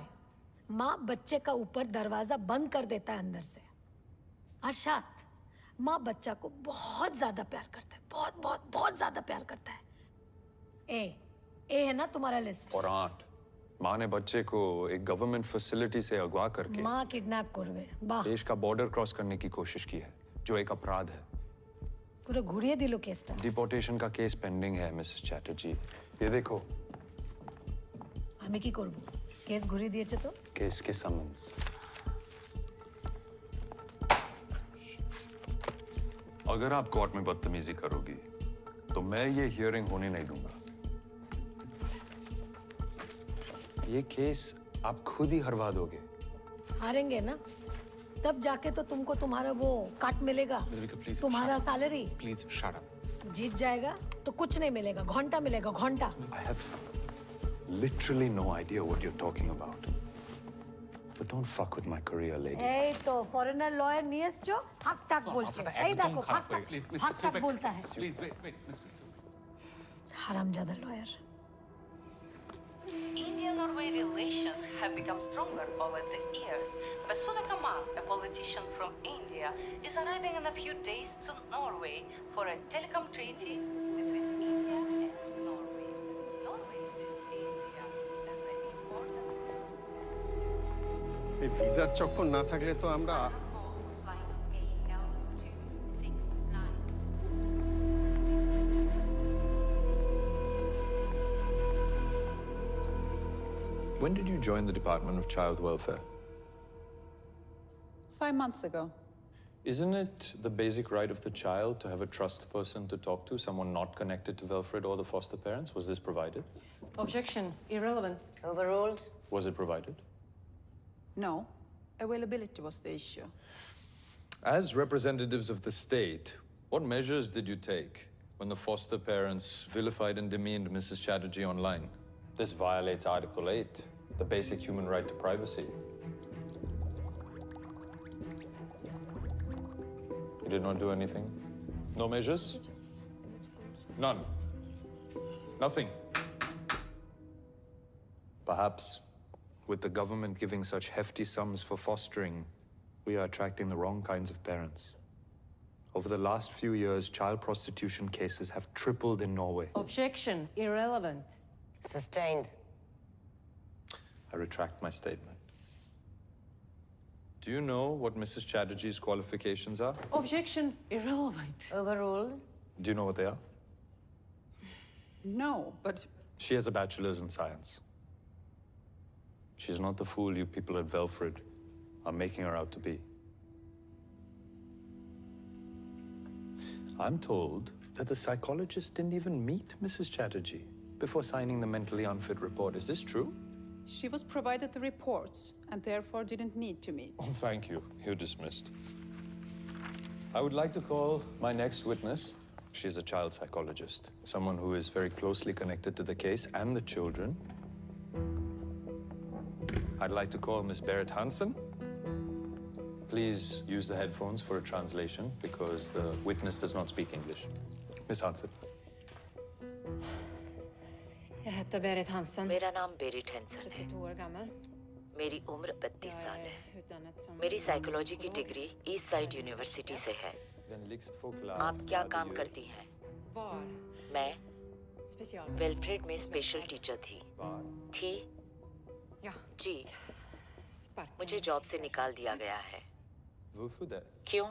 माँ बच्चे का ऊपर दरवाजा बंद कर देता है अंदर से। और 7, माँ बच्चा को बहुत ज्यादा प्यार करता है, बहुत बहुत बहुत ज्यादा प्यार करता है। ए है ना तुम्हारा लिस्ट? और 8, माँ ने बच्चे को एक गवर्नमेंट फैसिलिटी से अगवा करके माँ किडनैप करवे बाह देश का बॉर्डर क्रॉस करने की कोशिश की है, जो एक अपराध है। पूरा घुरिए दिलो केसटा। डिपोर्टेशन का केस पेंडिंग है मिसेस चैटर्जी। ये देखो। हमें की करबो? केस घुरी दिएছে तो? केस के समन्स। अगर आप कोर्ट में बदतमीजी करोगी तो मैं ये हियरिंग होने नहीं दूंगा। ये केस आप खुद ही हरवा दोगे। हारेंगे ना, तब जाके तो तुमको तुम्हारा वो काट मिलेगा, तुम्हारा सैलरी। Please shut up. जीत जाएगा तो कुछ नहीं मिलेगा, घंटा मिलेगा, घंटा। I have literally no idea what you're talking about. But don't fuck with my career, lady. এই তো ফরেনার লয়ার নিয়ে এসছো, হাক টাক বলছে। এই দেখো হাক টাক बोलता है। Please wait mister. हरामजादा lawyer. India-Norway relations have become stronger over the years. Basudha Kamal, a politician from India, is arriving in a few days to Norway for a telecom treaty between India and Norway. Norway sees India as an important... এই ভিসার চক্কর না থাকলে তো আমরা When did you join the Department of Child Welfare? 5 months ago. Isn't it the basic right of the child to have a trust person to talk to, someone not connected to Wilfred or the foster parents? Was this provided? Objection. Irrelevant. Overruled. Was it provided? No. Availability was the issue. As representatives of the state, what measures did you take when the foster parents vilified and demeaned Mrs. Chatterjee online? This violates Article 8, the basic human right to privacy. You did not do anything? No measures? None? Nothing? Perhaps, with the government giving such hefty sums for fostering, we are attracting the wrong kinds of parents. Over the last few years, child prostitution cases have tripled in Norway. Objection. Irrelevant. Sustained. I retract my statement. Do you know what Mrs. Chatterjee's qualifications are? Objection. Irrelevant. Overruled. Do you know what they are? No, but She has a bachelor's in science. She's not the fool you people at Velfred are making her out to be. I'm told that the psychologist didn't even meet Mrs. Chatterjee before signing the mentally unfit report. Is this true? she was provided the reports and therefore didn't need to meet. Oh, thank you. You're dismissed. I would like to call my next witness. She's a child psychologist, someone who is very closely connected to the case and the children. I'd like to call Miss Berit Hansen. Please use the headphones for a translation because the witness does not speak English. Miss Hansen. Jag heter Berit Hansen. मेरा नाम बेरिट हैंसन है। 32 år gammal. मेरी उम्र 32 साल है। Utdannet som मेरी साइकोलॉजी की डिग्री ईस्ट साइड यूनिवर्सिटी से है। आप क्या काम करती हैं? Var. मैं Special. वेलफ्रेड में स्पेशल टीचर थी? Ja. जी। Sparken. मुझे जॉब से निकाल दिया गया है। क्यों?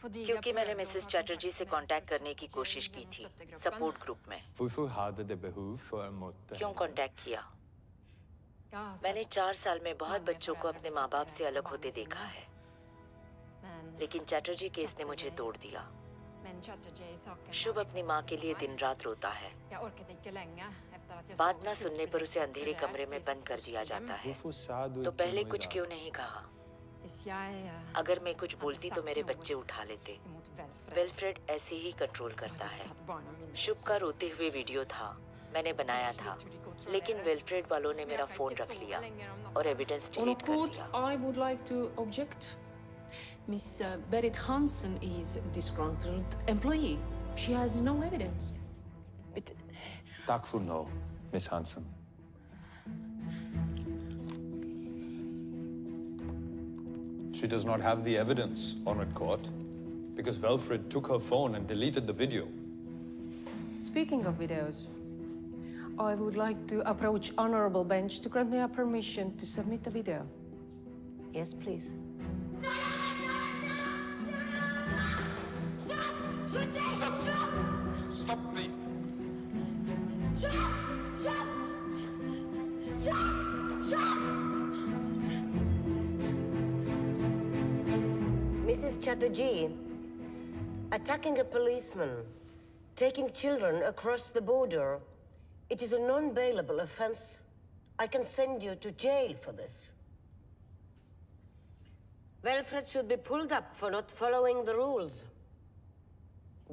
Fordi क्योंकि मैंने मिसेस चैटर्जी से कांटेक्ट करने की कोशिश की थी सपोर्ट ग्रुप में। क्यों कांटेक्ट किया? मैंने 4 साल में बहुत बच्चों को अपने माँ बाप से अलग होते देखा है, लेकिन चैटर्जी केस ने मुझे तोड़ दिया। Men Chatterjee saken. शुभ अपनी माँ के लिए दिन रात रोता है। Jag orkade inte länge efter att jag बात ना सुनने पर उसे अंधेरे कमरे में बंद कर दिया जाता है। तो पहले कुछ क्यों नहीं कहा? अगर मैं कुछ बोलती तो मेरे बच्चे उठा लेते। विल्फ्रेड ऐसे ही कंट्रोल करता है। शुभ का रोते हुए वीडियो था, मैंने बनाया था, लेकिन विल्फ्रेड वालों ने मेरा फोन रख लिया और एविडेंस डिलीट कर दिया। I would like to object. Miss Berit Hansen is disgruntled employee. She has no evidence. Tack för no, Miss Hansen. She does not have the evidence, Honored Court, because Velfred took her phone and deleted the video. Speaking of videos, I would like to approach honorable bench to grant me a permission to submit a video. Yes, please. Stop, please. Mrs. Chatterjee, attacking a policeman, taking children across the border, it is a non-bailable offense. I can send you to jail for this. Wilfred should be pulled up for not following the rules.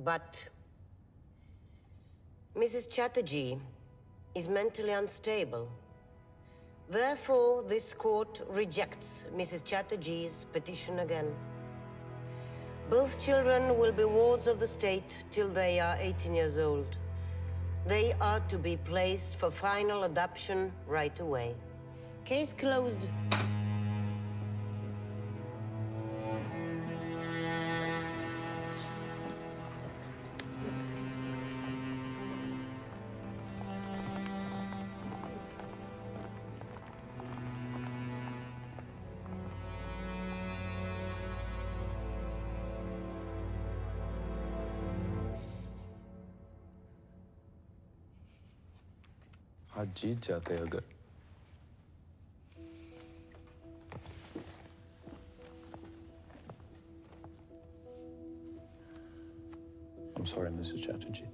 But Mrs. Chatterjee is mentally unstable. Therefore, this court rejects Mrs. Chatterjee's petition again. Both children will be wards of the state till they are 18 years old. They are to be placed for final adoption right away. Case closed. आज जीत जाते अगर। sorry, Mrs. Chatterjee.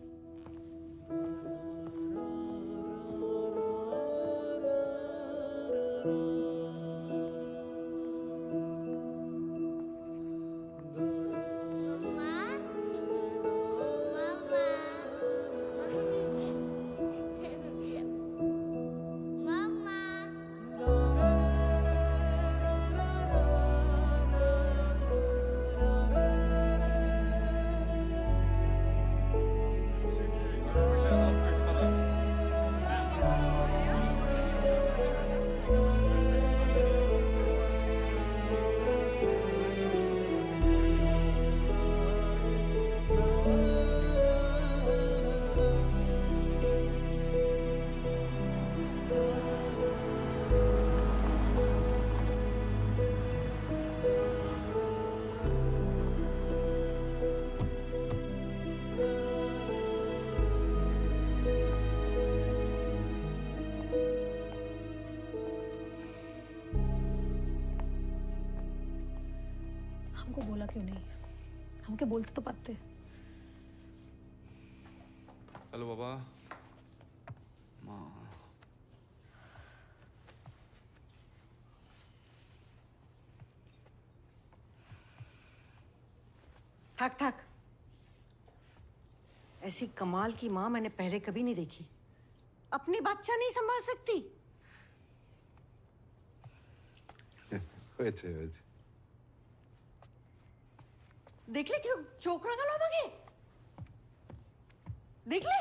हमको बोला क्यों नहीं? हमके बोलते तो पाते। हेलो बाबा। माँ। थक थक। ऐसी कमाल की माँ मैंने पहले कभी नहीं देखी। अपनी बच्चा नहीं संभाल सकती। देख ले क्यों चोकरा गला मगे। देख ले।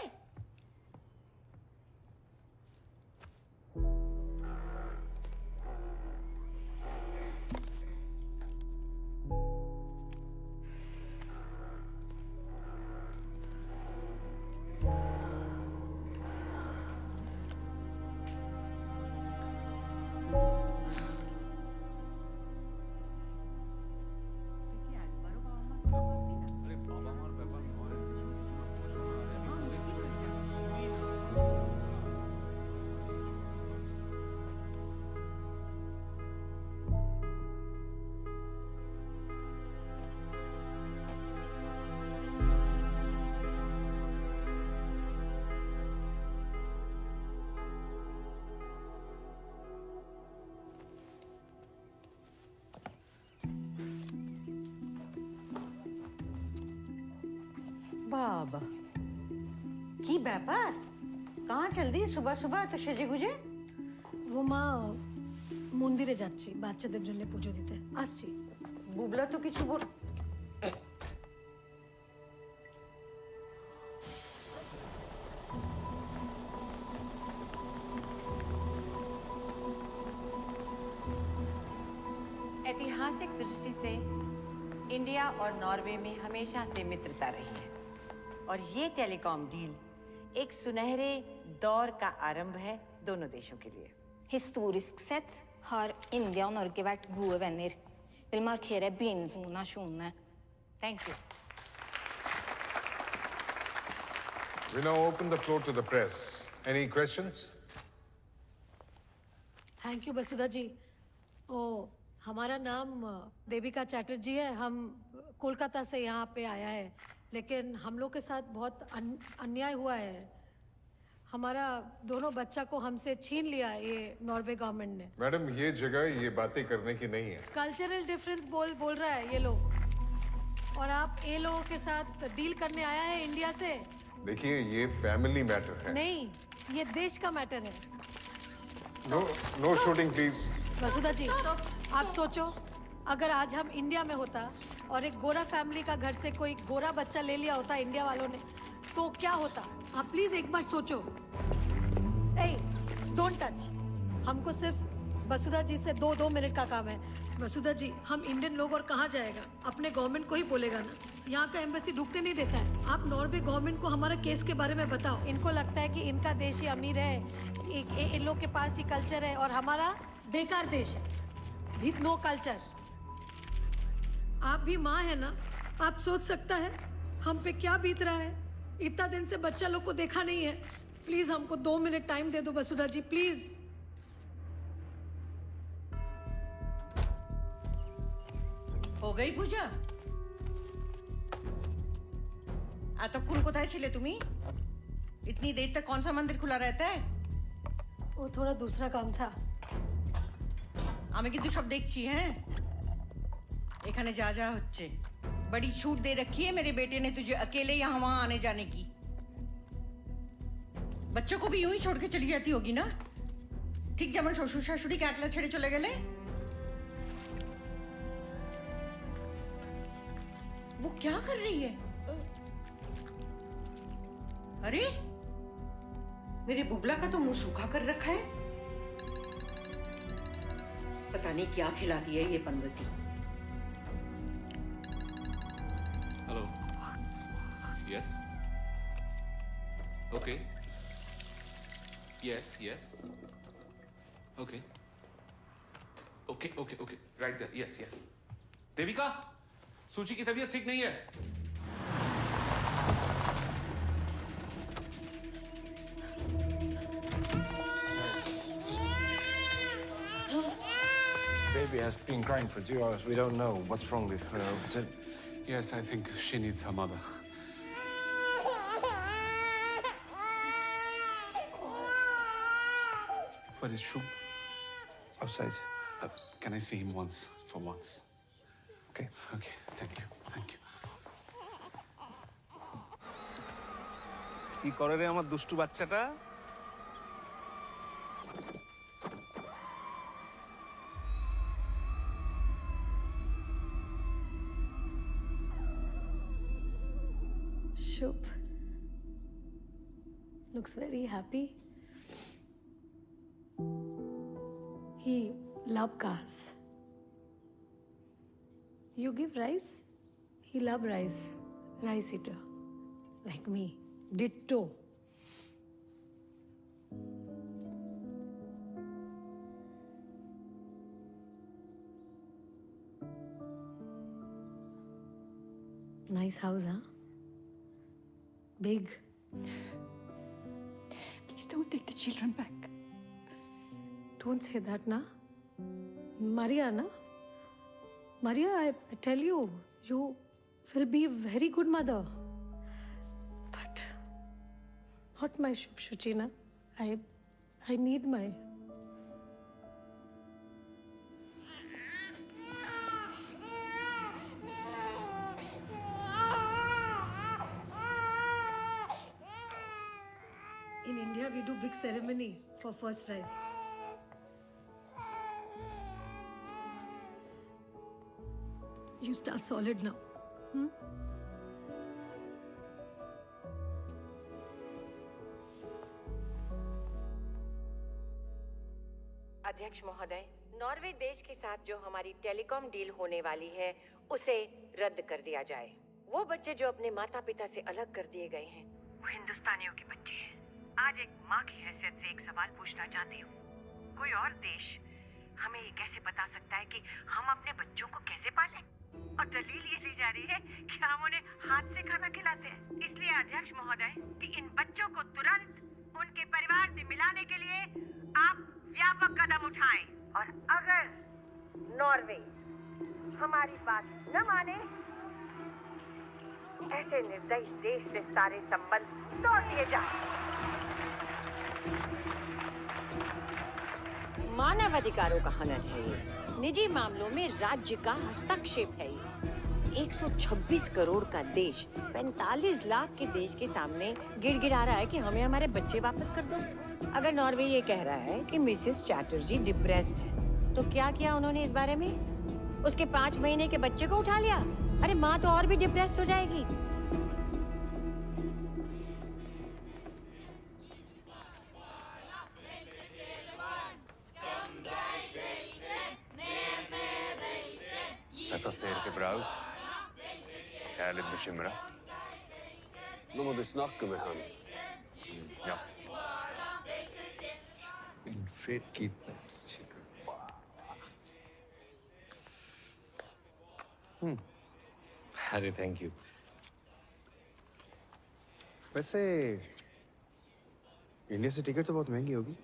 বাবা কি ব্যাপার কাহা চল দি সুবহ সুবহ তো সেজে গুজে वो माँ মন্দিরে যাচ্ছি বাচ্চাদের জন্য পুজো দিতে আসছি বুবলা তো কিছু বল ऐतिहासिक दृष्टि से इंडिया और नॉर्वे में हमेशा से मित्रता रही है और ये टेलीकॉम डील एक सुनहरे दौर का आरंभ है दोनों देशों के लिए. Historisk sett har India och Norge varit gode vänner. Vill markera begynnelsen av nasjonene. Thank you. We now open the floor to the press. Any questions? Thank you Vasudha ji. ओ हमारा नाम देविका चैटर्जी है. हम कोलकाता से यहाँ पे आया है, लेकिन हम लोग के साथ बहुत अन्याय हुआ है. हमारा दोनों बच्चा को हमसे छीन लिया ये नॉर्वे गवर्नमेंट ने. मैडम ये जगह ये बातें करने की नहीं है. कल्चरल डिफरेंस बोल रहा है ये लोग, और आप ये लोगों के साथ डील करने आया है इंडिया से. देखिए ये फैमिली मैटर है. नहीं, ये देश का मैटर है. No shooting please. Vasudha ji आप सोचो, अगर आज हम इंडिया में होता और एक गोरा फैमिली का घर से कोई गोरा बच्चा ले लिया होता इंडिया वालों ने, तो क्या होता? आप प्लीज एक बार सोचो. ए, डोंट टच. हमको सिर्फ वसुधा जी से दो मिनट का काम है. वसुधा जी, हम इंडियन लोग और कहाँ जाएगा? अपने गवर्नमेंट को ही बोलेगा ना. यहाँ का एम्बेसी ढुकने नहीं देता है. आप नॉर्वे गवर्नमेंट को हमारा केस के बारे में बताओ. इनको लगता है कि इनका देश ही अमीर है, इन लोग के पास ही कल्चर है, और हमारा बेकार देश है, विद नो कल्चर. आप भी माँ है ना, आप सोच सकता है हम पे क्या बीत रहा है. इतना दिन से बच्चा लोग को देखा नहीं है. प्लीज हमको 2 मिनट टाइम दे दो वसुधा जी, प्लीज. हो गई पूजा? এতক্ষণ কোথায় ছিলে তুমি? इतनी देर तक कौन सा मंदिर खुला रहता है? वो थोड़ा दूसरा काम था। আমি কিন্তু সব দেখছি, হ্যাঁ। এখানে যা যা হচ্ছে, बड़ी छूट दे रखी है मेरे बेटे ने तुझे अकेले यहाँ वहाँ आने जाने की। बच्चों को भी यूं ही छोड़ के चली जाती होगी ना, ठीक যেমন শ্বশুর শাশুড়িকে একলা ছেড়ে চলে গেলে। वो क्या कर रही है? अरे मेरे बुबला का तो मुंह सूखा कर रखा है, पता नहीं क्या खिलाती है ये पनवती। Hello, yes, okay, yes yes, okay okay okay okay, right there, yes yes. Devika, Suchi की तबीयत ठीक नहीं है। Baby has been crying for 2 hours. We don't know what's wrong with her. Yes, I think she needs her mother. Where is Shub? Outside. Can I see him once, for once? Okay. Okay, thank you, thank you. কি করে রে আমার দুষ্টু বাচ্চাটা? Shub looks very happy. He loves cars. You give rice, he loves rice. Rice eater, like me. Ditto. Nice house, huh? Big. Please don't take the children back. Don't say that, na. Maria, na. Maria, I tell you, you will be a very good mother. But not my Shuchi, na. I need my. In India, we do big ceremony for first rice. You start solid now. अध्यक्ष महोदय, नॉर्वे देश के साथ जो हमारी टेलीकॉम डील होने वाली है उसे रद्द कर दिया जाए। वो बच्चे जो अपने माता पिता से अलग कर दिए गए हैं, वो हिंदुस्तानियों के बच्चे हैं। आज एक माँ की हैसियत से एक सवाल पूछना चाहती हूँ। कोई और देश हमें ये कैसे बता सकता है कि हम अपने बच्चों को कैसे पालें? और दलील ये दी जा रही है कि हम उन्हें हाथ से खाना खिलाते हैं। इसलिए अध्यक्ष महोदय कि इन बच्चों को तुरंत उनके परिवार से मिलाने के लिए आप व्यापक कदम उठाएं। और अगर नॉर्वे हमारी बात न माने, ऐसे निर्दयी देश से सारे संबंध तोड़ दिए जाएं। मानव अधिकारों का हनन है ये, निजी मामलों में राज्य का हस्तक्षेप है ये। 126 करोड़ का देश 45 लाख के देश के सामने गिड़गिड़ा रहा है कि हमें हमारे बच्चे वापस कर दो। अगर नॉर्वे ये कह रहा है कि मिसेस चैटर्जी डिप्रेस्ड है, तो क्या किया उन्होंने इस बारे में? उसके 5 महीने के बच्चे को उठा लिया। अरे माँ तो और भी डिप्रेस्ड हो जाएगी। Het was zeer gebrouwd. Jij liet bekymren. Nå må du snakke med han. Ja. En fet kidnaps. अरे थैंक यू। वैसे इंडिया से टिकट तो बहुत महंगी होगी।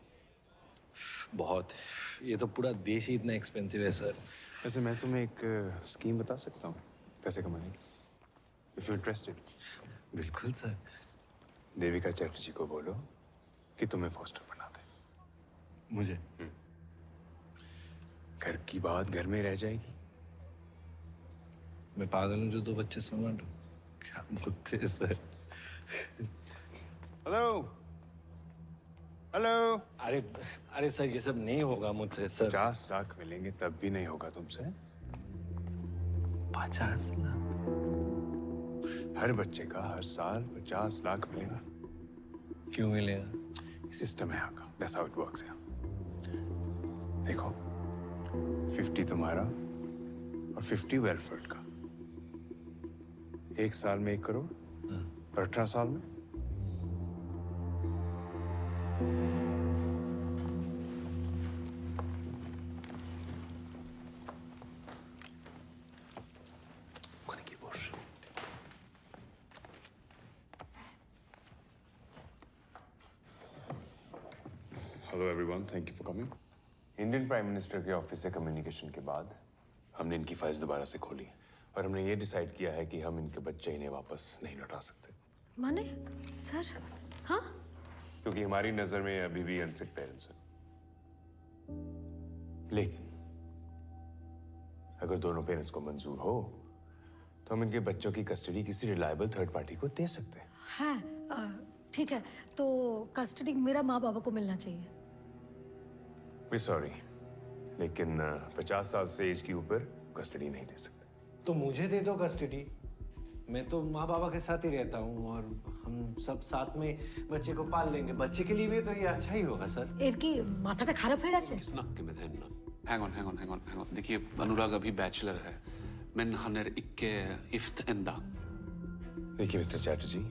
बहुत। ये तो पूरा देश ही इतना एक्सपेंसिव है सर। वैसे मैं तुम्हें एक स्कीम बता सकता हूँ पैसे कमाने की, इफ यू इंटरेस्टेड। बिल्कुल सर। देविका चैटर्जी को बोलो कि तुम्हें फॉस्टर बना दे। मुझे? घर की बात घर में रह जाएगी। मैं पागल हूँ जो 2 बच्चे संभालूं? क्या बोलते हैं सर? Hello hello. अरे सर ये सब नहीं होगा मुझसे सर। 50 लाख मिलेंगे तब भी नहीं होगा तुमसे। 50 लाख? हर बच्चे का हर साल 50 लाख मिलेगा। क्यों मिलेगा? सिस्टम है यहाँ का। That's how it works है। देखो 50 तुम्हारा और 50 वेलफेयर का। 1 साल में 1 करोड़ और 18 साल में hello everyone, thank you for coming. Indian prime minister के ऑफिस से कम्युनिकेशन के बाद हमने इनकी फाइल्स दोबारा से खोली और हमने ये डिसाइड किया है कि हम इनके बच्चे इन्हें वापस नहीं लौटा सकते। माने सर? हाँ, क्योंकि हमारी नजर में अभी भी अनफिट पेरेंट्स हैं। लेकिन अगर दोनों पेरेंट्स को मंजूर हो तो हम इनके बच्चों की कस्टडी किसी रिलायबल थर्ड पार्टी को दे सकते हैं। है ठीक है, तो कस्टडी मेरा माँ बाबा को मिलना चाहिए। वी सॉरी, लेकिन 50 साल से एज के ऊपर कस्टडी नहीं दे सकते। तो मुझे दे दो कस्टडी। मैं तो माँ बाबा के साथ ही रहता हूँ और हम सब साथ में बच्चे को पाल लेंगे। बच्चे के लिए भी तो ये अच्छा ही होगा सर। এরকি মাথাটা খারাপ হয়ে গেছে? Hang on. देखिए अनुराग अभी बैचलर है। Men han är icke gift ända. देखिए mister Chatterjee,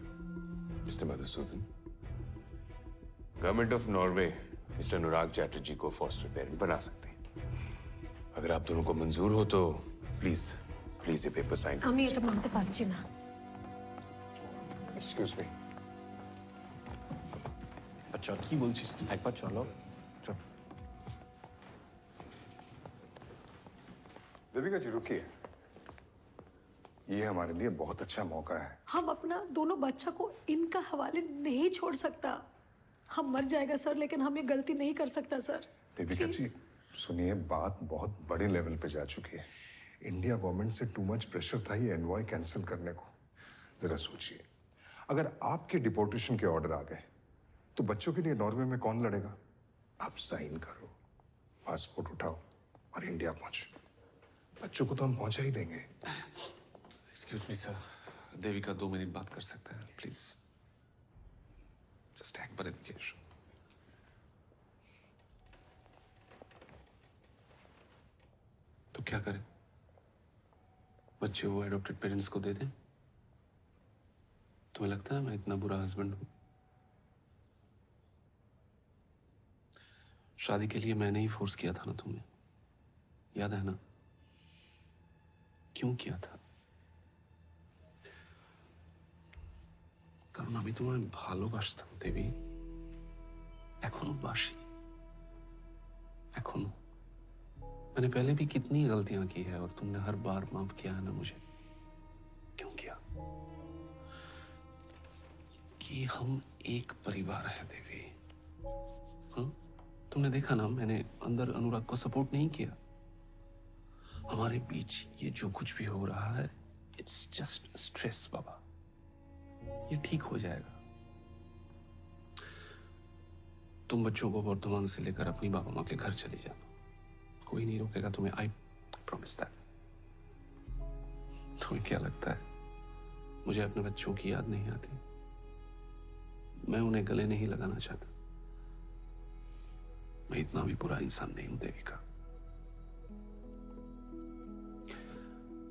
mister Madhusudan, government of Norway mister Anurag Chatterjee को फॉस्टर पेरेंट बना सकते हैं। अगर आप दोनों को मंजूर हो तो प्लीज ये पेपर साइन कर আমি এটা মানতে পারছি না। Excuse me. अच्छा কি বলছিস তুই? একবার চলো। देविका जी रुकिए, ये हमारे लिए बहुत अच्छा मौका है। हम अपना दोनों बच्चा को इनका हवाले नहीं छोड़ सकता। हम मर जाएगा सर, लेकिन हम ये गलती नहीं कर सकता सर। देविका जी सुनिए, बात बहुत बड़े लेवल पे जा चुकी है। इंडिया गवर्नमेंट से टू मच प्रेशर था ये एनवॉय कैंसिल करने को। जरा सोचिए, अगर आपके डिपोर्टेशन के ऑर्डर आ गए तो बच्चों के लिए नॉर्वे में कौन लड़ेगा? आप साइन करो, पासपोर्ट उठाओ और इंडिया पहुंचो। बच्चों को तो हम पहुंचा ही देंगे। Excuse me sir, Devika 2 minute बात कर सकते हैं प्लीज? जस्ट एक बार एजुकेशन। तो क्या करें? बच्चे वो एडॉप्टेड पेरेंट्स को दे दें? तुम्हें लगता है मैं इतना बुरा हस्बैंड हूं? शादी के लिए मैंने ही फोर्स किया था ना तुम्हें, याद है ना? क्यों किया था? কারণ আমি তোমায় ভালোবাসতাম দেবী, এখনো বাসি, एखोनो। मैंने पहले भी कितनी गलतियां की है और तुमने हर बार माफ किया है ना मुझे। क्यों किया? कि हम एक परिवार है देवी। हाँ, तुमने देखा ना, मैंने अंदर अनुराग को सपोर्ट नहीं किया। हमारे बीच ये जो कुछ भी हो रहा है, इट्स जस्ट स्ट्रेस बाबा। ये ठीक हो जाएगा। तुम बच्चों को वर्धमान से लेकर अपनी बाबा माँ के घर चले जाना, कोई नहीं रोकेगा तुम्हें। I promise that. तुम्हें क्या लगता है मुझे अपने बच्चों की याद नहीं आती? मैं उन्हें गले नहीं लगाना चाहता। मैं इतना भी बुरा इंसान नहीं हूं देविका।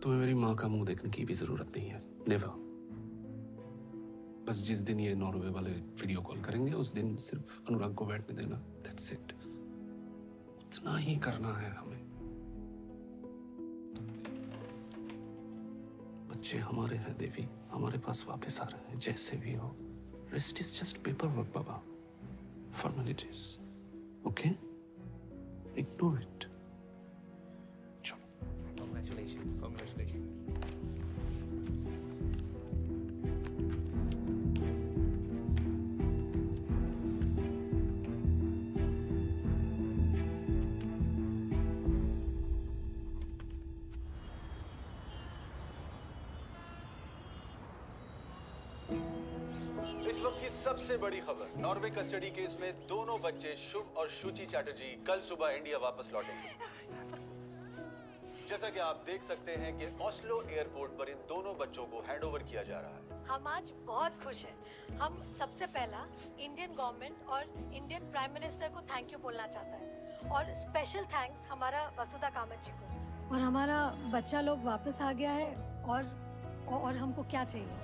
तुम्हें मेरी माँ का मुंह देखने की भी जरूरत नहीं है। नेवर। बस जिस दिन ये नॉर्वे वाले वीडियो कॉल करेंगे उस दिन सिर्फ अनुराग को बैठने देना। That's it. इतना ही करना है हमें। बच्चे हमारे हैं देवी, हमारे पास वापस आ रहे हैं जैसे भी हो। Rest is just paper work Baba, formalities. Okay, ignore it. Congratulations. सबसे बड़ी खबर, नॉर्वे कस्टडी केस में दोनों बच्चे शुभ और शुचि चैटर्जी कल सुबह इंडिया वापस लौटेंगे। जैसा कि आप देख सकते हैं कि ऑस्लो एयरपोर्ट पर इन दोनों बच्चों को हैंडओवर किया जा रहा है। हम आज बहुत खुश हैं। हम सबसे पहला इंडियन गवर्नमेंट और इंडियन प्राइम मिनिस्टर को थैंक यू बोलना चाहता है और स्पेशल थैंक्स हमारा वसुधा कामत जी को। और हमारा बच्चा लोग वापस आ गया है और हमको क्या चाहिए?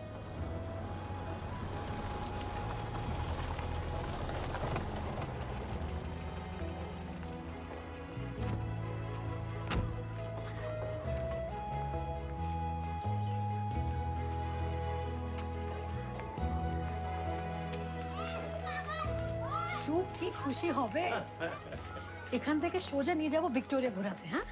কি খুশি হবে এখান থেকে সোজা নিয়ে যাব ভিক্টোরিয়া ঘোরাতে। হ্যাঁ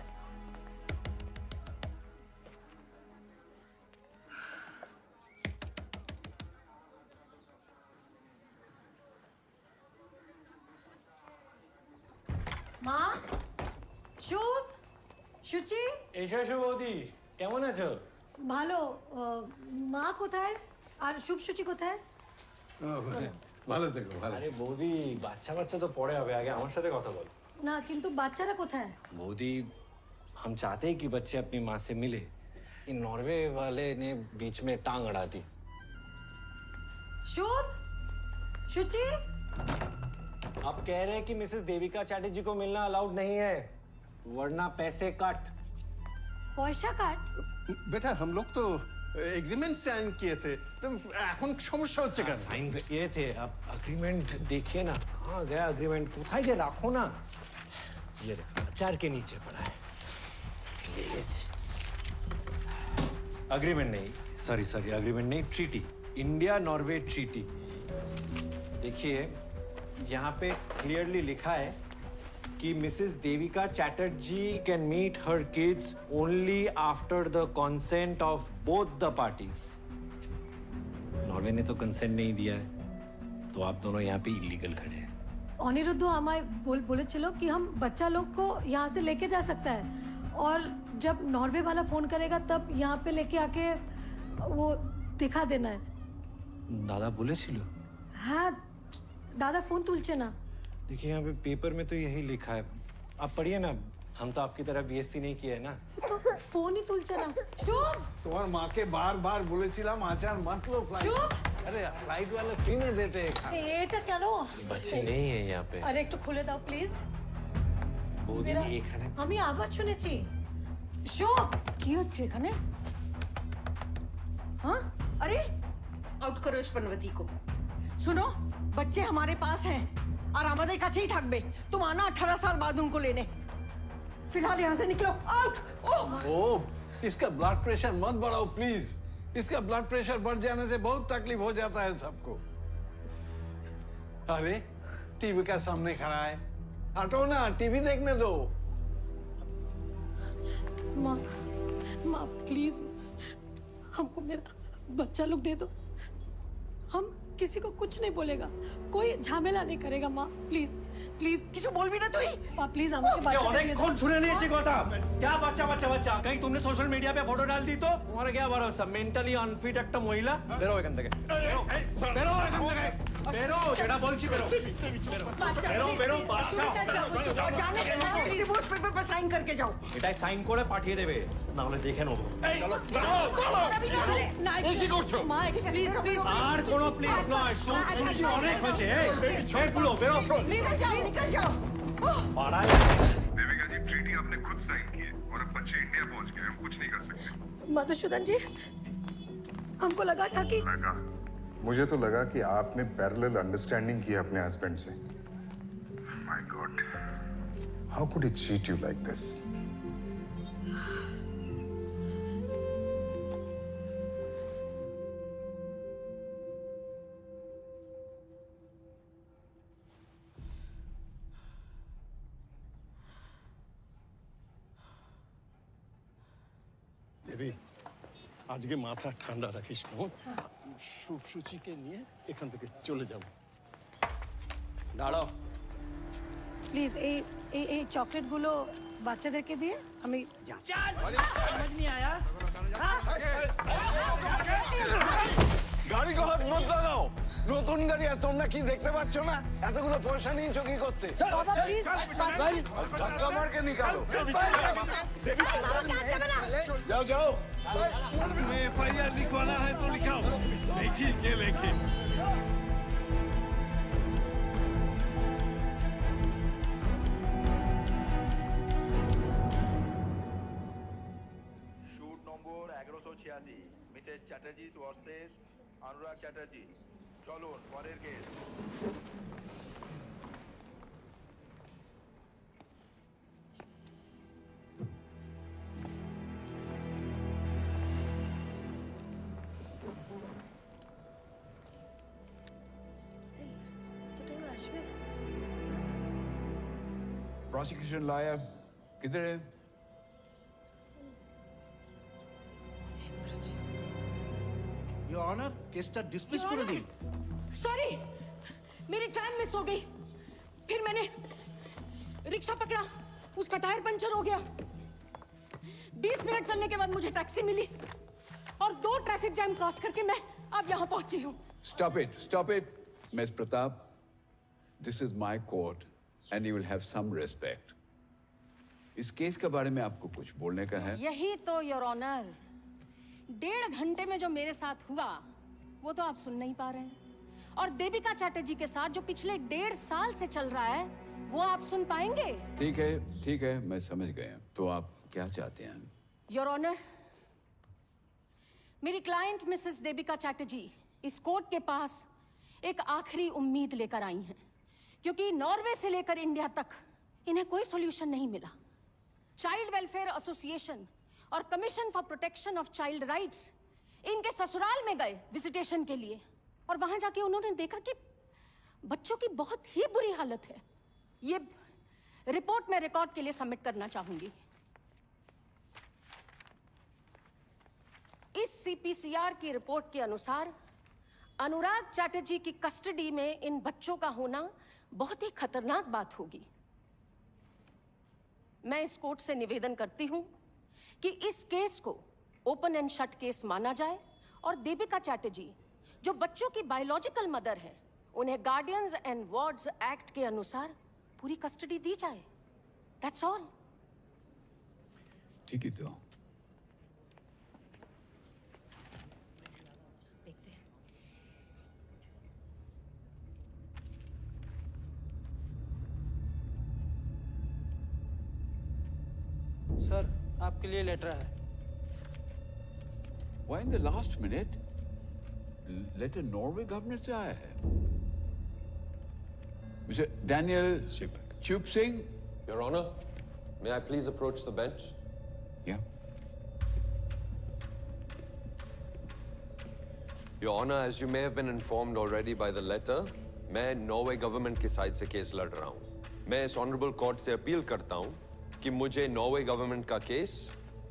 মা, শুভ, সুচি, এসো এসো বৌদি, কেমন আছো? ভালো। মা কোথায় আর শুভ সুচি কোথায়? ভালো থেকো, ভালো। আরে বৌদি, বাচ্চা তো পরে হবে, আগে আমার সাথে কথা বল। না কিন্তু বাচ্চারা কোথায়? बौदी, हम चाहते हैं कि बच्चे अपनी माँ से मिले। इन नॉर्वे वाले ने बीच में टांग अड़ा दी। शुभ, शुचि, अब कह रहे हैं कि मिसेस देविका चैटर्जी को मिलना अलाउड नहीं है, वरना पैसे कट। पैसा कट? बेटा हम लोग तो एग्रीमेंट साइन किए थे, तो এখন সমস্যা হচ্ছে কেন? साइन किए थे, अब एग्रीमेंट देखिए ना, कहाँ गया एग्रीमेंट? उठाई जे रखो ना, ये अचार के नीचे पड़ा है। एग्रीमेंट नहीं, सॉरी एग्रीमेंट नहीं, ट्रीटी, इंडिया नॉर्वे ट्रीटी। देखिए यहाँ पे क्लियरली लिखा है कि Mrs Devika Chatterjee can meet her kids only after the consent of both the parties. Norway ने तो कंसेंट नहीं दिया है, तो आप दोनों यहाँ पे इलीगल खड़े हैं। अनिरुद्ध हमारे बोलेছিল कि हम बच्चा लोग को यहाँ से लेके जा सकता है और जब नॉर्वे वाला फोन करेगा तब यहाँ पे लेके आके वो दिखा देना है। दादा बोलेছিল? हाँ दादा फोन तुलছে না। देखिए यहाँ पे पेपर में तो यही लिखा है, आप पढ़िए ना, हम तो आपकी तरह बीएससी नहीं किया है ना। तो फोन ही তুলছে না। শুভ, তোমার মাকে বারবার বলেছিলাম আচার মাত্র ফ্লাইট। শুভ, আরে ফ্লাইট वाले फ्री में देते हैं। এটা কেন? बच्चे नहीं है यहाँ पे। আরে একটু খুলে দাও প্লিজ। বৌদি এখানে আমি আওয়াজ শুনেছি। শুভ, কি হচ্ছে এখানে? हाँ अरे आउट करो इस पनवती को। सुनो, बच्चे हमारे पास हैं और আমাদের কাছেই থাকবে। तुम आना 18 साल बाद उनको लेने। फिलहाल यहाँ से निकलो, आउट। ओ, इसका ब्लड प्रेशर मत बढ़ाओ प्लीज। इसका ब्लड प्रेशर बढ़ जाने से बहुत तकलीफ हो जाता है सबको। अरे टीवी का सामने खड़ा है, हटो ना, टीवी देखने दो। माँ, माँ प्लीज हमको मेरा बच्चा लोग दे दो। हम किसी को कुछ नहीं बोलेगा, कोई झमेला नहीं करेगा। माँ प्लीज प्लीज কিছু বলবি না তুই? माँ प्लीज আমাকে বাচ্চা অনেক দিয়ে কোন दो। শুনে নিয়েছি কথা। क्या बच्चा बच्चा बच्चा, कहीं तुमने सोशल मीडिया पे फोटो डाल दी तो तुम्हारा क्या भरोसा? मेंटली अनफिट একটা মহিলা, বেরো এখান থেকে, বেরো বেরো এখান থেকে, বেরো, যেটা বলছি বেরো, বাচ্চা বেরো বেরো, বাচ্চা और जाने से पहले डिवोर्स पेपर पर साइन करके जाओ। এটাই সাইন করে পাঠিয়ে দেবে, না হলে দেখে নেবো। আরে না কি করছো? মা প্লিজ প্লিজ আর কোনো প্লিজ নয়, শুনছি অনেক হয়েছে। এই বেরো বেরো, निकल जाओ, निकल जाओ। পাড়ায় देविका जी, ट्रीटी आपने खुद साइन की है और अब बच्चे इंडिया पहुंच गए, हम कुछ नहीं कर सकते। मधुसूदन जी, हमको लगा था कि मुझे तो लगा कि आपने पैरेलल अंडरस्टैंडिंग की अपने हस्बैंड से। My god, how could he cheat you like this? Devi, আজকে মাথা ঠান্ডা রাখিস না। শুভ সুচিকে নিয়ে এখান থেকে চলে যাব। দাঁড়াও, প্লিজ এই এই এই চকলেট গুলো বাচ্চাদেরকে দিয়ে আমি समझ नहीं आया। गाड़ी को हाथ मत लगाओ। নতুন গাড়ি আর তোমরা কি দেখতে পাচ্ছ না এতগুলো পয়সা নিয়েছো কি করতে बाबा प्लीज धक्का मार के निकालो जाओ जाओ तुम्हें एफआईआर लिखवाना है तो लिखाओ लिखी के लिखी শুট নম্বর 1186 মিসেস চ্যাটার্জি ভার্সেস অনুরাগ চ্যাটার্জি চলুন পরের কেস prosecution lawyer किधर है योर ऑनर केसটা डिसमिस করে দিন सॉरी मेरी ट्रेन मिस हो गई फिर मैंने रिक्शा पकड़ा उसका टायर पंचर हो गया 20 मिनट चलने के बाद मुझे टैक्सी मिली और 2 ट्रैफिक जैम क्रॉस करके मैं अब यहाँ पहुंची हूँ stop it Miss Pratap this is my court and you will have some respect इस केस के बारे में आपको कुछ बोलने का है यही तो योर ऑनर 1.5 घंटे में जो मेरे साथ हुआ वो तो आप सुन नहीं पा रहे हैं और देविका चैटर्जी के साथ जो पिछले 1.5 साल से चल रहा है वो आप सुन पाएंगे ठीक है मैं समझ गया तो आप क्या चाहते हैं योर ऑनर मेरी क्लाइंट मिसेस देविका चैटर्जी इस कोर्ट के पास एक आखिरी उम्मीद लेकर आई हैं क्योंकि नॉर्वे से लेकर इंडिया तक इन्हें कोई सॉल्यूशन नहीं मिला चाइल्ड वेलफेयर एसोसिएशन और commission for protection of child rights इनके ससुराल में गए विजिटेशन के लिए और वहां जाके उन्होंने देखा कि बच्चों की बहुत ही बुरी हालत है ये रिपोर्ट मैं रिकॉर्ड के लिए सबमिट करना चाहूंगी इस सीपीसीआर की रिपोर्ट के अनुसार अनुराग चैटर्जी की कस्टडी में इन बच्चों का होना बहुत ही खतरनाक बात होगी मैं इस कोर्ट से निवेदन करती हूं कि इस केस को ओपन एंड शट केस माना जाए और देविका चैटर्जी जो बच्चों की बायोलॉजिकल मदर है उन्हें गार्डियंस एंड वार्ड्स एक्ट के अनुसार पूरी कस्टडी दी जाए दैट्स ऑल ठीक है तो सर आपके लिए लेटर है Why in the last minute? Letter Norway government से आया है Mr. Daniel Chup Singh Your Honor, may I please approach the bench? Yeah. Your Honor, as you may have been informed already by the letter, मैं नॉर्वे गवर्नमेंट की साइड से केस लड़ रहा हूं मैं इस ऑनरेबल कोर्ट से अपील करता हूं कि मुझे नॉर्वे गवर्नमेंट का केस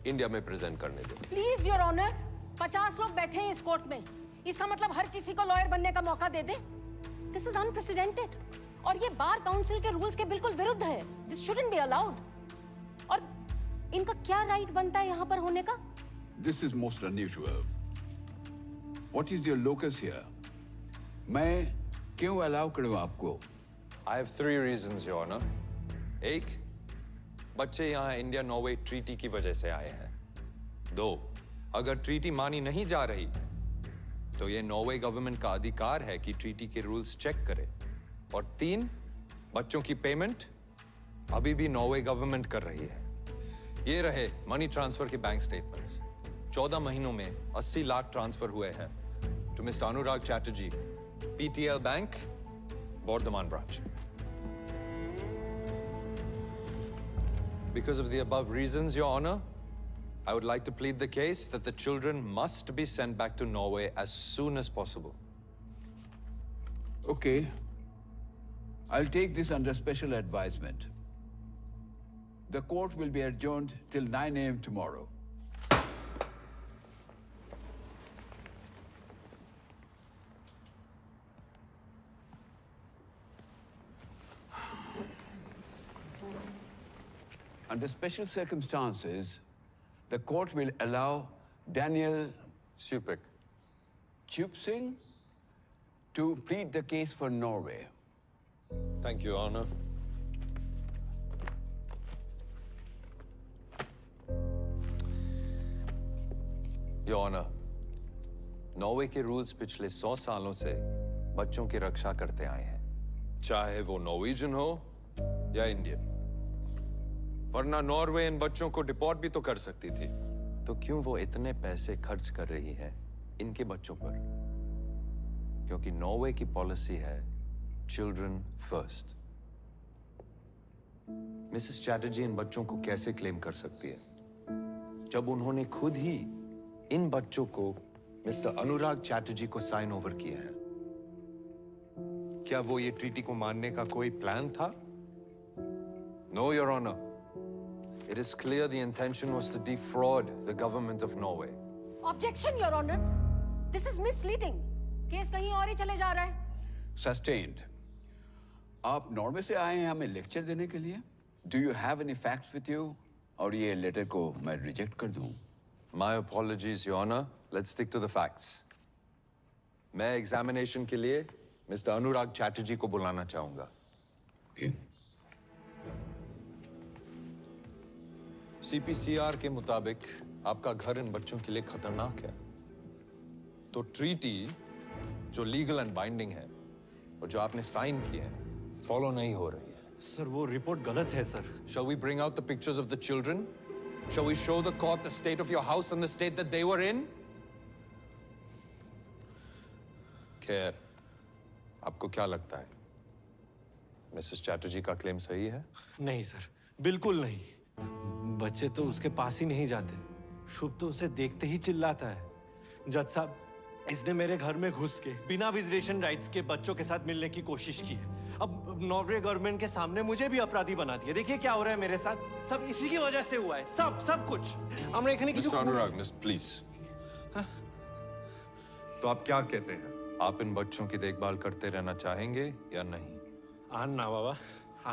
इंडिया में प्रेजेंट करने दो प्लीज योर ऑनर 50 लोग बैठे हैं इस कोर्ट में इसका मतलब हर किसी को लॉयर बनने का मौका दे दे दिस इज अनप्रेसिडेंटेड और ये बार काउंसिल के रूल्स के बिल्कुल विरुद्ध है दिस शुडंट बी अलाउड और इनका क्या राइट बनता है यहाँ पर होने का This is most unusual. What is your locus here? मैं क्यों अलाउ करूं आपको I have 3 reasons, Your Honor. 1, बच्चे यहाँ इंडिया नॉर्वे ट्रीटी की वजह से आए हैं 2, अगर ट्रीटी मानी नहीं जा रही तो ये नॉर्वे गवर्नमेंट का अधिकार है कि ट्रीटी के रूल्स चेक करे और 3, बच्चों की पेमेंट अभी भी नॉर्वे गवर्नमेंट कर रही है ये रहे मनी ट्रांसफर के बैंक स्टेटमेंट्स 14 महीनों में 80 लाख ट्रांसफर हुए हैं to Mister Anurag Chatterjee PTL bank Bordhaman branch. Because of the above reasons, Your Honor, I would like to plead the case that the children must be sent back to Norway as soon as possible. Okay. I'll take this under special advisement. The court will be adjourned till 9 a.m. tomorrow. Under special circumstances, the court will allow Daniel Supik Chup Singh to plead the case for Norway. Thank you, Your Honor. Your Honor, Norway के रूल्स पिछले 100 सालों से बच्चों की रक्षा करते आए हैं, चाहे वो नॉर्वेजियन हो या इंडियन। वरना नॉर्वे इन बच्चों को डिपोर्ट भी तो कर सकती थी। तो क्यों वो इतने पैसे खर्च कर रही है इनके बच्चों पर? क्योंकि नॉर्वे की पॉलिसी है चिल्ड्रन फर्स्ट। मिसेस चैटर्जी इन बच्चों को कैसे क्लेम कर सकती है जब उन्होंने खुद ही इन बच्चों को मिस्टर अनुराग चैटर्जी को साइन ओवर किया है? क्या वो ये ट्रीटी को मानने का कोई प्लान था? No, your honour. It is clear the intention was to defraud the government of Norway. Objection, Your Honor. This is misleading. Case कहीं और ही चले जा रहा है। Sustained. आप नॉर्वे से आए हैं हमें लेक्चर देने के लिए? Do you have any facts with you? और ये लेटर को मैं रिजेक्ट कर दूं? My apologies, Your Honor. Let's stick to the facts. मैं एग्जामिनेशन के लिए मिस्टर अनुराग चैटर्जी को बुलाना चाहूंगा। CPCR के मुताबिक आपका घर इन बच्चों के लिए खतरनाक है। तो ट्रीटी जो लीगल एंड बाइंडिंग है और जो आपने साइन किए हैं फॉलो नहीं हो रही है। सर वो रिपोर्ट गलत है sir. Shall we bring out the pictures of the children? Shall we show the court the state of your house and the state that they were in? खैर, आपको क्या लगता है? मिसेस चैटर्जी का क्लेम सही है? नहीं सर, बिल्कुल नहीं। बच्चे तो उसके पास ही नहीं जाते। शुभ तो उसे देखते ही चिल्लाता है। जज साहब, इसने मेरे घर में घुस के बिना विजिटेशन राइट्स के बच्चों के साथ मिलने की कोशिश की है। अब नॉर्वे गवर्नमेंट के सामने मुझे भी अपराधी बना दिया। देखिए क्या हो रहा है मेरे साथ। सब इसी की वजह से हुआ है। सब कुछ। हमने एखने की मिस्टर अनुराग, मिस प्लीज। तो आप क्या कहते हैं? आप इन बच्चों की देखभाल करते रहना चाहेंगे या नहीं? आन्ना बाबा,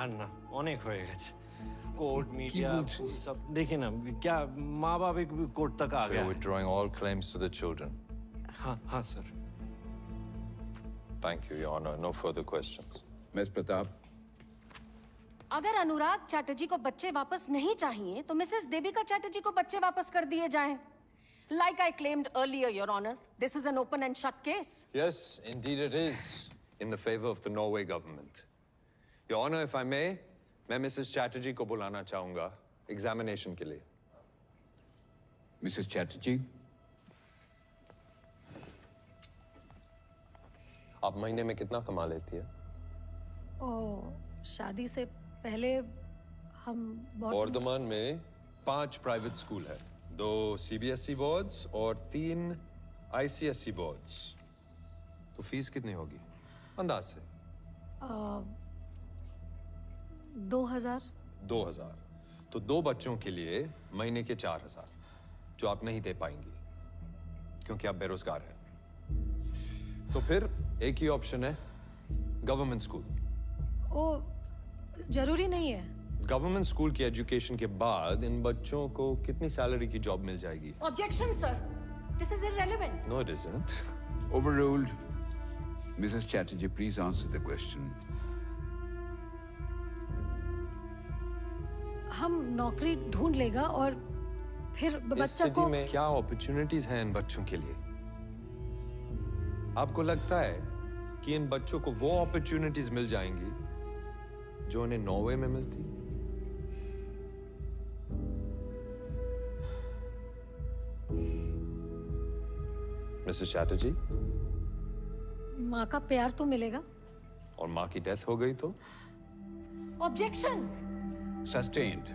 आन्ना अनेक हो गए। कोर्ट मीडिया सब देखिए ना, क्या माँ बाप एक कोर्ट तक आ गया। Withdrawing all claims to the children. हाँ sir. Thank you, Your Honor. No further questions. Miss Pratap, अगर अनुराग चैटर्जी को बच्चे वापस नहीं चाहिए तो मिसेस देविका चैटर्जी को बच्चे वापस कर दिए जाएं। Like I claimed earlier, Your Honor, this is an open and shut case. Yes, indeed it is, in the favor of the Norway government. Your Honor, if I may, मैं मिसेस चैटर्जी को बुलाना चाहूंगा एग्जामिनेशन के लिए। मिसेस चैटर्जी, आप महीने में कितना कमा लेती है? शादी से पहले हम वर्धमान में 5 प्राइवेट स्कूल है, 2 CBSE बोर्ड्स और 3 ICSE बोर्ड्स। तो फीस कितनी होगी अंदाज से? 2000। 2000। तो 2 बच्चों के लिए महीने के 4000, जो आप नहीं दे पाएंगी क्योंकि आप बेरोजगार हैं। तो फिर एक ही ऑप्शन है, गवर्नमेंट स्कूल। जरूरी नहीं है। गवर्नमेंट स्कूल की एजुकेशन के बाद इन बच्चों को कितनी सैलरी की जॉब मिल जाएगी? Objection, sir. This is irrelevant. No, it isn't. Overruled. Mrs. Chatterjee, please answer the question. हम नौकरी ढूंढ लेगा और फिर इस बच्चा सिटी को में क्या अपॉर्चुनिटीज हैं इन बच्चों के लिए? आपको लगता है कि इन बच्चों को वो अपॉर्चुनिटीज मिल जाएंगी जो उन्हें नॉर्वे में मिलती? मिसेस चैटर्जी, माँ का प्यार तो मिलेगा। और माँ की डेथ हो गई तो? Objection. Sustained.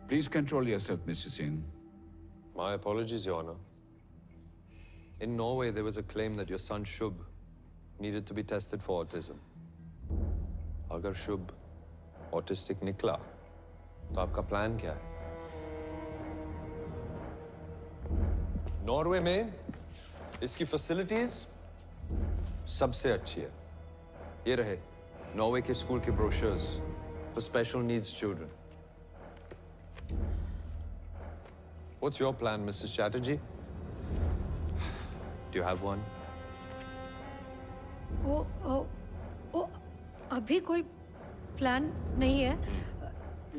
Please control yourself, Mr. Singh. My apologies, Your Honor. In Norway, there was a claim that your son Shubh needed to be tested for autism. अगर शुभ ऑटिस्टिक निकला तो आपका प्लान क्या है? नॉर्वे में इसकी फैसिलिटीज सबसे अच्छी है। ये रहे नॉर्वे के स्कूल के brochures for special needs children. What's your plan, Mrs. Chatterjee? Do you have one? वो अभी कोई प्लान नहीं है,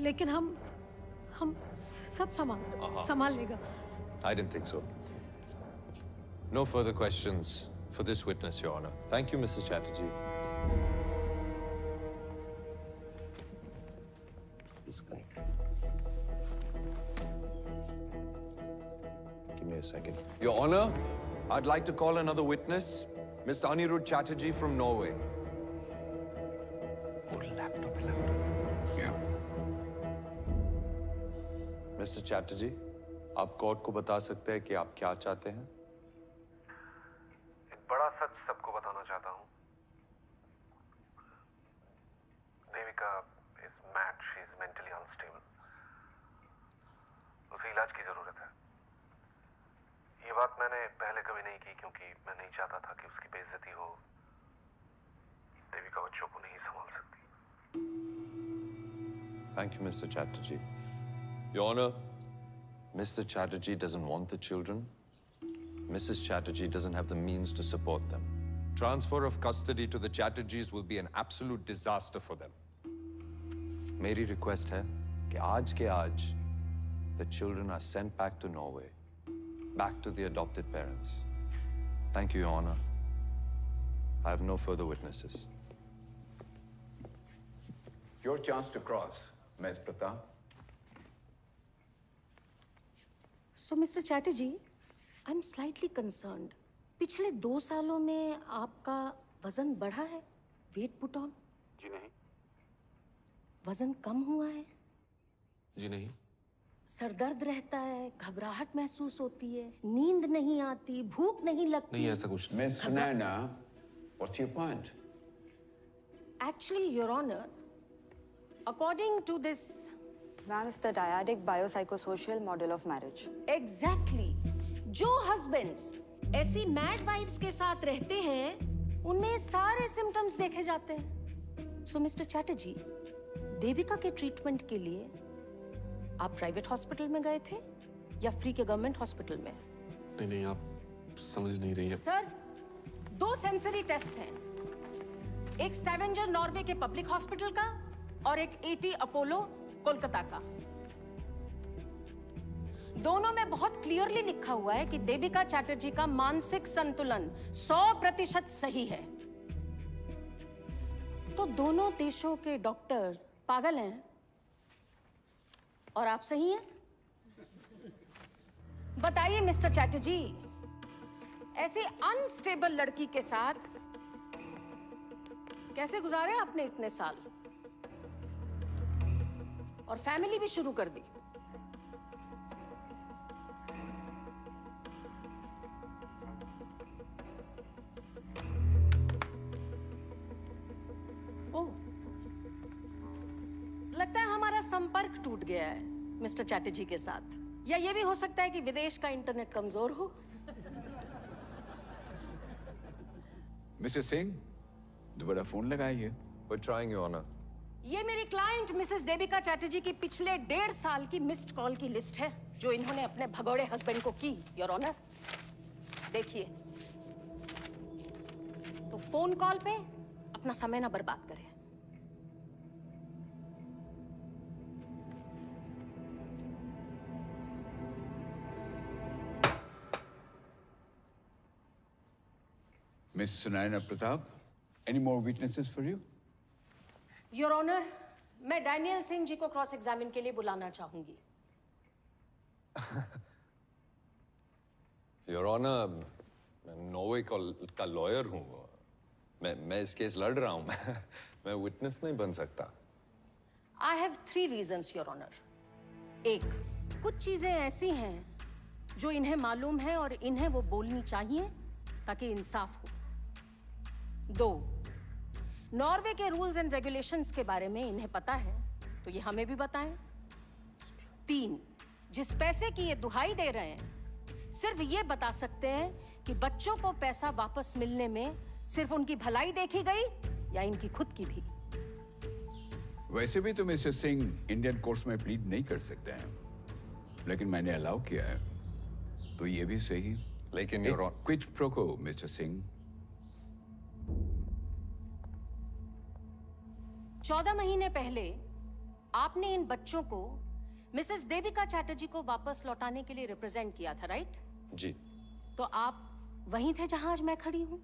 लेकिन हम सब संभाल लेगा। I didn't think so. No further questions for this witness, Your Honor. Thank you, Mrs. Chatterjee. This guy. Give me a second. Your Honor, I'd like to call another witness, Mr. Anirudh Chatterjee from Norway. Mr. Chatterjee, आप कोर्ट को बता सकते हैं कि आप क्या चाहते हैं? एक बड़ा सच सबको बताना चाहता हूँ। Devika is mad, she is mentally unstable. उसे इलाज की जरूरत है। ये बात मैंने पहले कभी नहीं की क्योंकि मैं नहीं चाहता था कि उसकी बेइज्जती हो। देविका बच्चों को नहीं संभाल सकती। Thank you, Mr. Chatterjee. Your Honor, Mr. Chatterjee doesn't want the children. Mrs. Chatterjee doesn't have the means to support them. Transfer of custody to the Chatterjees will be an absolute disaster for them. मेरी request है कि आज के आज the children are sent back to Norway, back to the adopted parents. Thank you, Your Honor. I have no further witnesses. Your chance to cross, Ms. Pratap. So, Mr. Chatterjee, I'm slightly concerned. पिछले 2 सालों में आपका वजन बढ़ा है? Weight put on? जी नहीं। वजन कम हुआ है? जी नहीं। सर दर्द रहता है, घबराहट महसूस होती है, नींद नहीं आती, भूख नहीं लगती? नहीं, ऐसा कुछ नहीं। Miss Sunaina, what's your point? Actually, Your Honor, according to this Ma'am, it's the dyadic biopsychosocial model of marriage. Exactly. जो husbands ऐसी mad wives के साथ रहते हैं, उनमें सारे symptoms देखे जाते हैं। So, Mr. Chatterjee, देविका के treatment के लिए आप private hospital में गए थे या free के government hospital में? नहीं, आप समझ नहीं रही हैं। Sir, 2 sensory tests हैं। एक स्टैवेंजर नॉर्वे के पब्लिक हॉस्पिटल का और एक एटी अपोलो कोलकाता का। दोनों में बहुत क्लियरली लिखा हुआ है कि देविका चैटर्जी का मानसिक संतुलन 100% सही है। तो दोनों देशों के डॉक्टर्स पागल हैं और आप सही हैं? बताइए मिस्टर चैटर्जी, ऐसी अनस्टेबल लड़की के साथ कैसे गुजारे आपने इतने साल और फैमिली भी शुरू कर दी? ओह, लगता है हमारा संपर्क टूट गया है मिस्टर चैटर्जी के साथ। या ये भी हो सकता है कि विदेश का इंटरनेट कमजोर हो। मिसेस सिंह, दोबारा फोन लगाइए। We're trying, Your Honor. ये मेरी क्लाइंट मिसेस देविका चैटर्जी की पिछले 1.5 साल की मिस्ड कॉल की लिस्ट है जो इन्होंने अपने भगोड़े हस्बैंड को की, योर ऑनर। देखिए, तो फोन कॉल पे अपना समय ना बर्बाद करें। Miss Sunaina Pratap, any more witnesses for you? Your honour, मैं डैनियल सिंह जी को क्रॉस एग्जामिन के लिए बुलाना चाहूंगी। योर ऑनर, मैं नॉर्वे का लॉयर हूँ। मैं इस केस लड़ रहा हूँ। मैं विटनेस नहीं बन सकता। I have 3 reasons your honour. 1, कुछ चीजें ऐसी हैं जो इन्हें मालूम है और इन्हें वो बोलनी चाहिए ताकि इंसाफ हो। 2, नॉर्वे के रूल्स एंड रेगुलेशंस के बारे में इन्हें पता है तो ये हमें भी बताएं। 3, जिस पैसे की ये दुहाई दे रहे हैं सिर्फ ये बता सकते हैं कि बच्चों को पैसा वापस मिलने में सिर्फ उनकी भलाई देखी गई या इनकी खुद की भी। वैसे भी तो मिस्टर सिंह इंडियन कोर्ट्स में प्लीड नहीं कर सकते हैं, लेकिन मैंने अलाउ किया है तो ये भी सही। लेकिन quid pro quo mister Singh. 14 महीने पहले आपने इन बच्चों को मिसेस देविका चैटर्जी को वापस लौटाने के लिए रिप्रेजेंट किया था, राइट? जी. तो आप वहीं थे जहां आज मैं खड़ी हूं?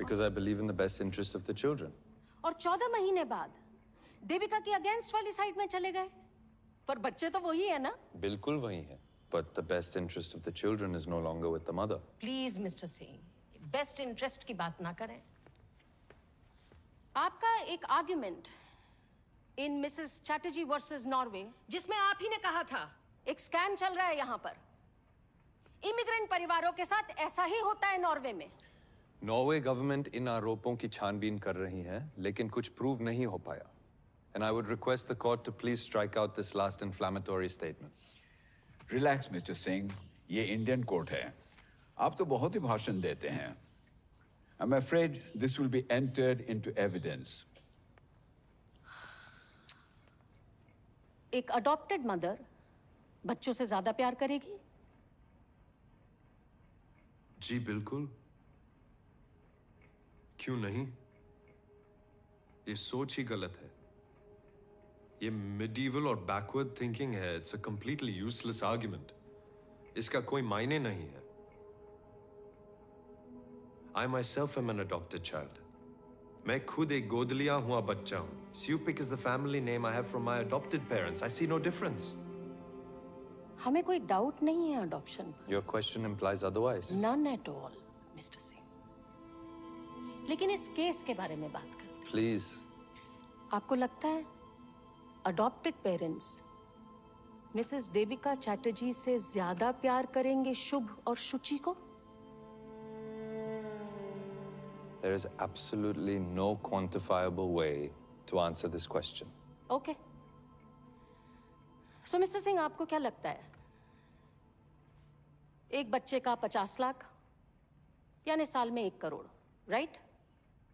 Because I believe in the best interest of the children. और 14 महीने बाद देविका की अगेंस्ट वाली साइड में चले गए, पर बच्चे तो वही है ना? बिल्कुल वही है. But the best interest of the children is no longer with the mother. Please mister Singh, best interest की बात ना करें. आपका एक argument in Mrs Chatterjee versus Norway, जिसमें आप ही ने कहा था एक स्कैम चल रहा है यहाँ पर, इमिग्रेंट परिवारों के साथ ऐसा ही होता है नॉर्वे में. नॉर्वे गवर्नमेंट इन आरोपों की छानबीन कर रही है, लेकिन कुछ प्रूव नहीं हो पाया. And I would request the court to please strike out this last inflammatory statement. Relax mister Singh, ये इंडियन कोर्ट है. आप तो बहुत ही भाषण देते हैं. I'm afraid this will be entered into evidence. एक अडॉप्टेड मदर बच्चों से ज्यादा प्यार करेगी? जी बिल्कुल. क्यों नहीं? ये सोच ही गलत है. ये medieval और backward thinking है. It's a completely useless argument. इसका कोई मायने नहीं है. I myself am an adopted child. मैं खुद एक गोद लिया हुआ बच्चा हूँ. Supik is the family name I have from my adopted parents. I see no difference. हमें कोई डाउट नहीं है अडॉप्शन पर. Your question implies otherwise. None at all, mister Singh. लेकिन इस केस के बारे में बात करें. Please. आपको लगता है adopted parents Mrs Devika Chatterjee से ज्यादा प्यार करेंगे शुभ और शुचि को? There is absolutely no quantifiable way to answer this question. Okay. So, mister Singh, आपको क्या लगता है? एक बच्चे का 50 लाख यानी साल में 1 करोड़, राइट?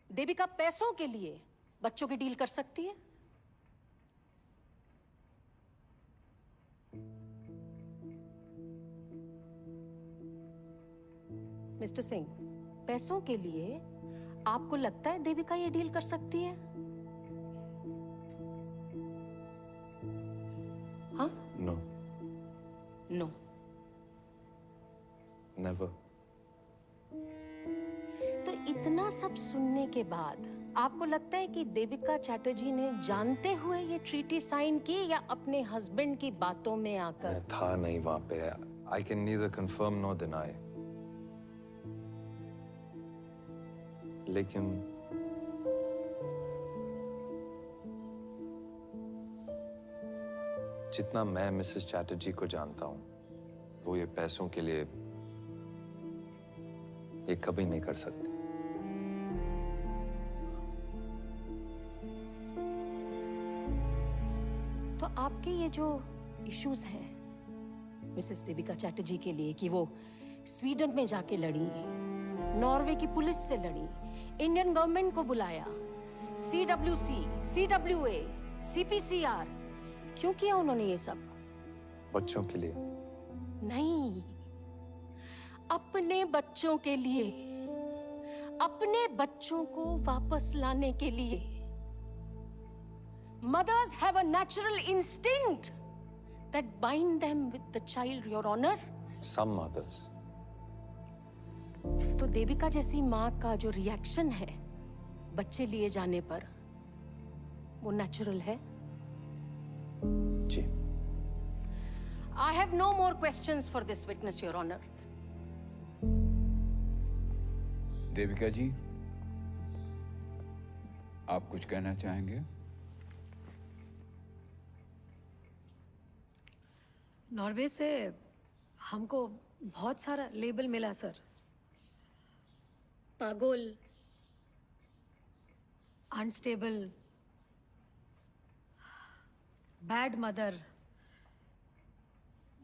देविका पैसों के लिए बच्चों की डील कर सकती है? मिस्टर सिंह, पैसों के लिए आपको लगता है देविका ये डील कर सकती है? हाँ? No. No. Never. तो इतना सब सुनने के बाद आपको लगता है कि देविका चैटर्जी ने जानते हुए ये ट्रीटी साइन की या अपने हस्बैंड की बातों में आकर? मैं था नहीं वहां पे. I can neither confirm nor deny. लेकिन जितना मैं मिसेस चैटर्जी को जानता हूं, वो ये पैसों के लिए ये कभी नहीं कर सकती. तो आपके ये जो इश्यूज हैं मिसेस देविका चैटर्जी के लिए कि वो स्वीडन में जाके लड़ी, नॉर्वे की पुलिस से लड़ी, इंडियन गवर्नमेंट को बुलाया, CWC, CWA, CPCR, क्यों किया उन्होंने ये सब? बच्चों के लिए नहीं, अपने बच्चों के लिए, अपने बच्चों को वापस लाने के लिए. Mothers have a natural instinct that bind them with the child, Your Honor. Some mothers. तो देविका जैसी माँ का जो रिएक्शन है बच्चे लिए जाने पर, वो नेचुरल है? जी. I have no more questions for this witness, Your Honor. Devika जी, आप कुछ कहना चाहेंगे? नॉर्वे से हमको बहुत सारा लेबल मिला सर. पागल, अनस्टेबल, बैड मदर,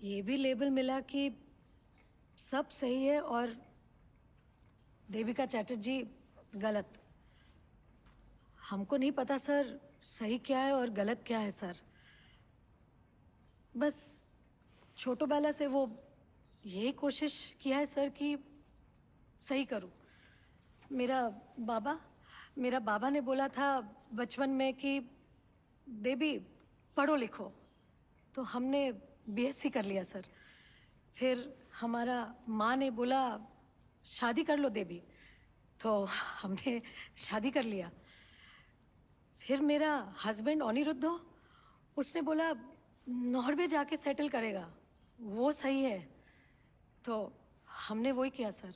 ये भी लेबल मिला कि सब सही है और देविका चैटर्जी गलत. हमको नहीं पता सर सही क्या है और गलत क्या है सर. बस छोटो बाला से वो यही कोशिश किया है सर कि सही करूं. मेरा बाबा ने बोला था बचपन में कि देवी पढ़ो लिखो। तो हमने बीएससी कर लिया सर। फिर हमारा माँ ने बोला शादी कर लो देवी, तो हमने शादी कर लिया। फिर मेरा हस्बैंड अनिरुद्ध, उसने बोला नॉर्वे जाके सेटल करेगा, वो सही है। तो हमने वही किया सर।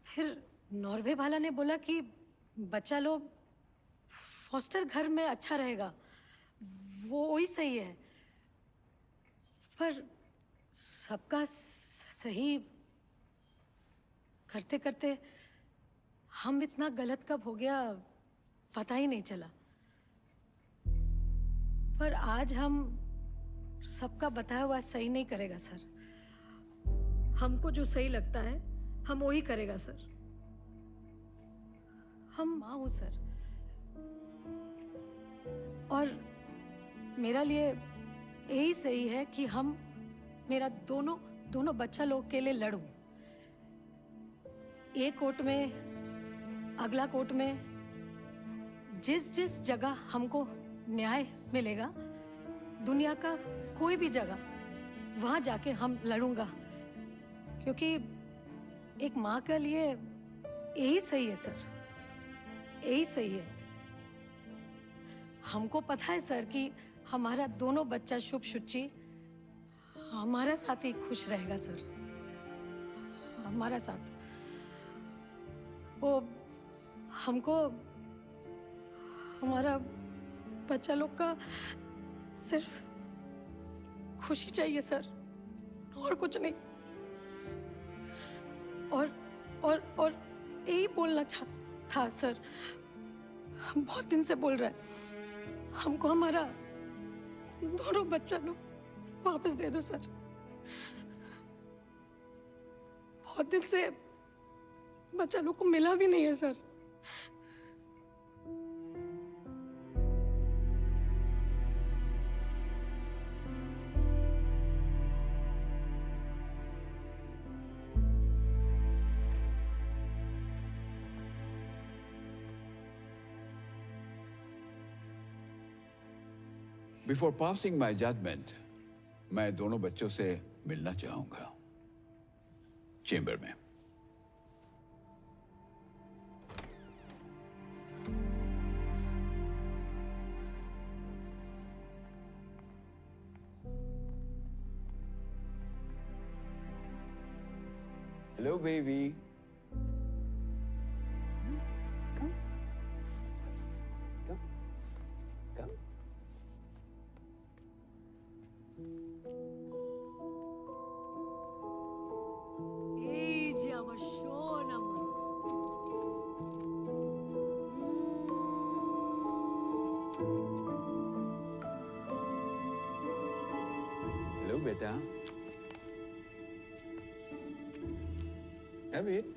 फिर नॉर्वे वाला ने बोला कि बच्चा लोग फॉस्टर घर में अच्छा रहेगा, वो वही सही है। पर सबका सही करते करते हम इतना गलत कब हो गया पता ही नहीं चला। पर आज हम सबका बताया हुआ सही नहीं करेगा सर। हमको जो सही लगता है हम वही करेगा सर। हम माँ हूं सर, और मेरा लिए यही सही है कि हम मेरा दोनों बच्चा लोग के लिए लड़ूं। एक कोर्ट में, अगला कोर्ट में, जिस जगह हमको न्याय मिलेगा, दुनिया का कोई भी जगह, वहां जाके हम लड़ूंगा। क्योंकि एक माँ के लिए यही सही है सर, यही सही है। हमको पता है सर कि हमारा दोनों बच्चा शुभ शुचि हमारा साथ ही खुश रहेगा सर, हमारा साथ। वो हमको हमारा बच्चा लोग का सिर्फ खुशी चाहिए सर, और कुछ नहीं। और यही बोलना था सर, हम बहुत दिन से बोल रहे हैं, हमको हमारा दोनों बच्चा लोग वापस दे दो सर। बहुत दिन से बच्चा लोग को मिला भी नहीं है sir. Before passing my judgment, मैं दोनों बच्चों से मिलना चाहूंगा चेंबर में। Hello, baby. Come. Come. Come. Ei, de amachona, mano. Hello, बेटा। Have it.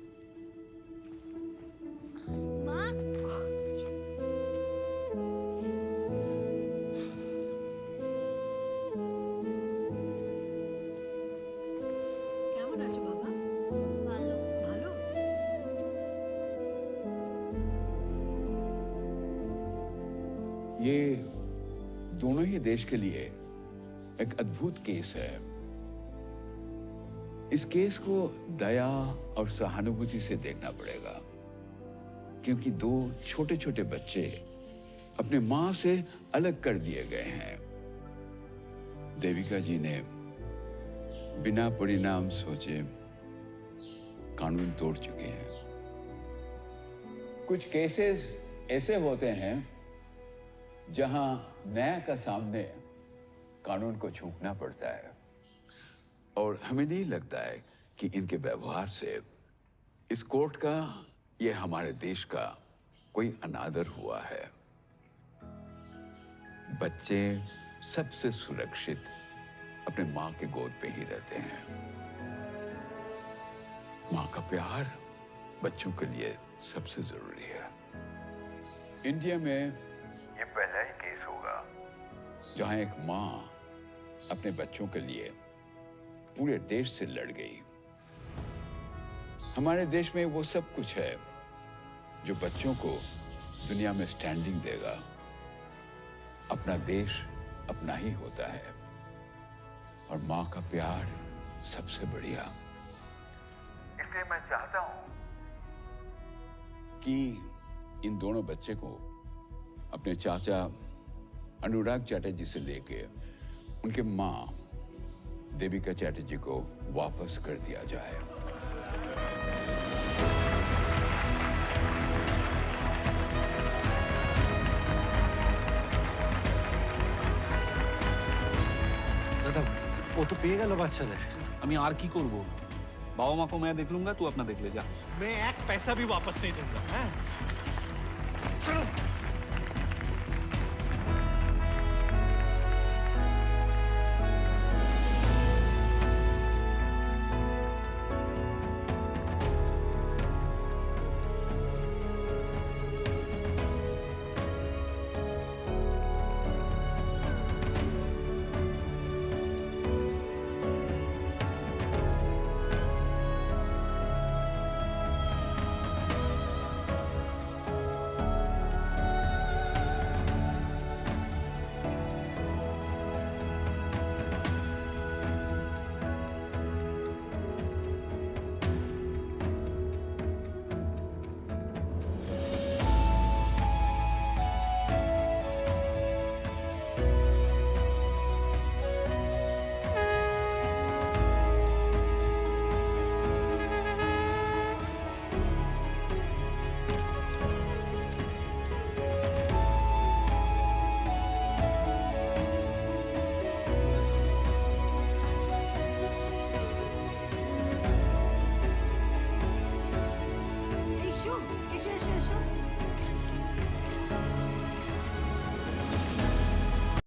কেমন আছো বাবা? ভালো। ভালো? ये दोनों ही देश के लिए एक अद्भुत केस है। इस केस को दया और सहानुभूति से देखना पड़ेगा, क्योंकि दो छोटे छोटे बच्चे अपने मां से अलग कर दिए गए हैं। देविका जी ने बिना परिणाम सोचे कानून तोड़ चुके हैं। कुछ केसेस ऐसे होते हैं जहां न्याय का सामने कानून को झुकना पड़ता है, और हमें नहीं लगता है कि इनके व्यवहार से इस कोर्ट का, ये हमारे देश का कोई अनादर हुआ है। बच्चे सबसे सुरक्षित अपने माँ के गोद पे ही रहते हैं। माँ का प्यार बच्चों के लिए सबसे जरूरी है। इंडिया में ये पहला ही केस होगा जहां एक माँ अपने बच्चों के लिए पूरे देश से लड़ गई। हमारे देश में वो सब कुछ है जो बच्चों को दुनिया में स्टैंडिंग देगा। अपना देश अपना ही होता है और माँ का प्यार सबसे बढ़िया। इसलिए मैं चाहता हूं कि इन दोनों बच्चे को अपने चाचा अनुराग चैटर्जी से लेके उनके माँ देविका चैटर्जी को वापस कर दिया जाए। দাদা ও তো পেয়ে গেল বাচ্চাদের। আমি আর কি করব? বাবা মা को मैं देख लूंगा, तू अपना देख ले जा। मैं एक पैसा भी वापस नहीं दूंगा। चलो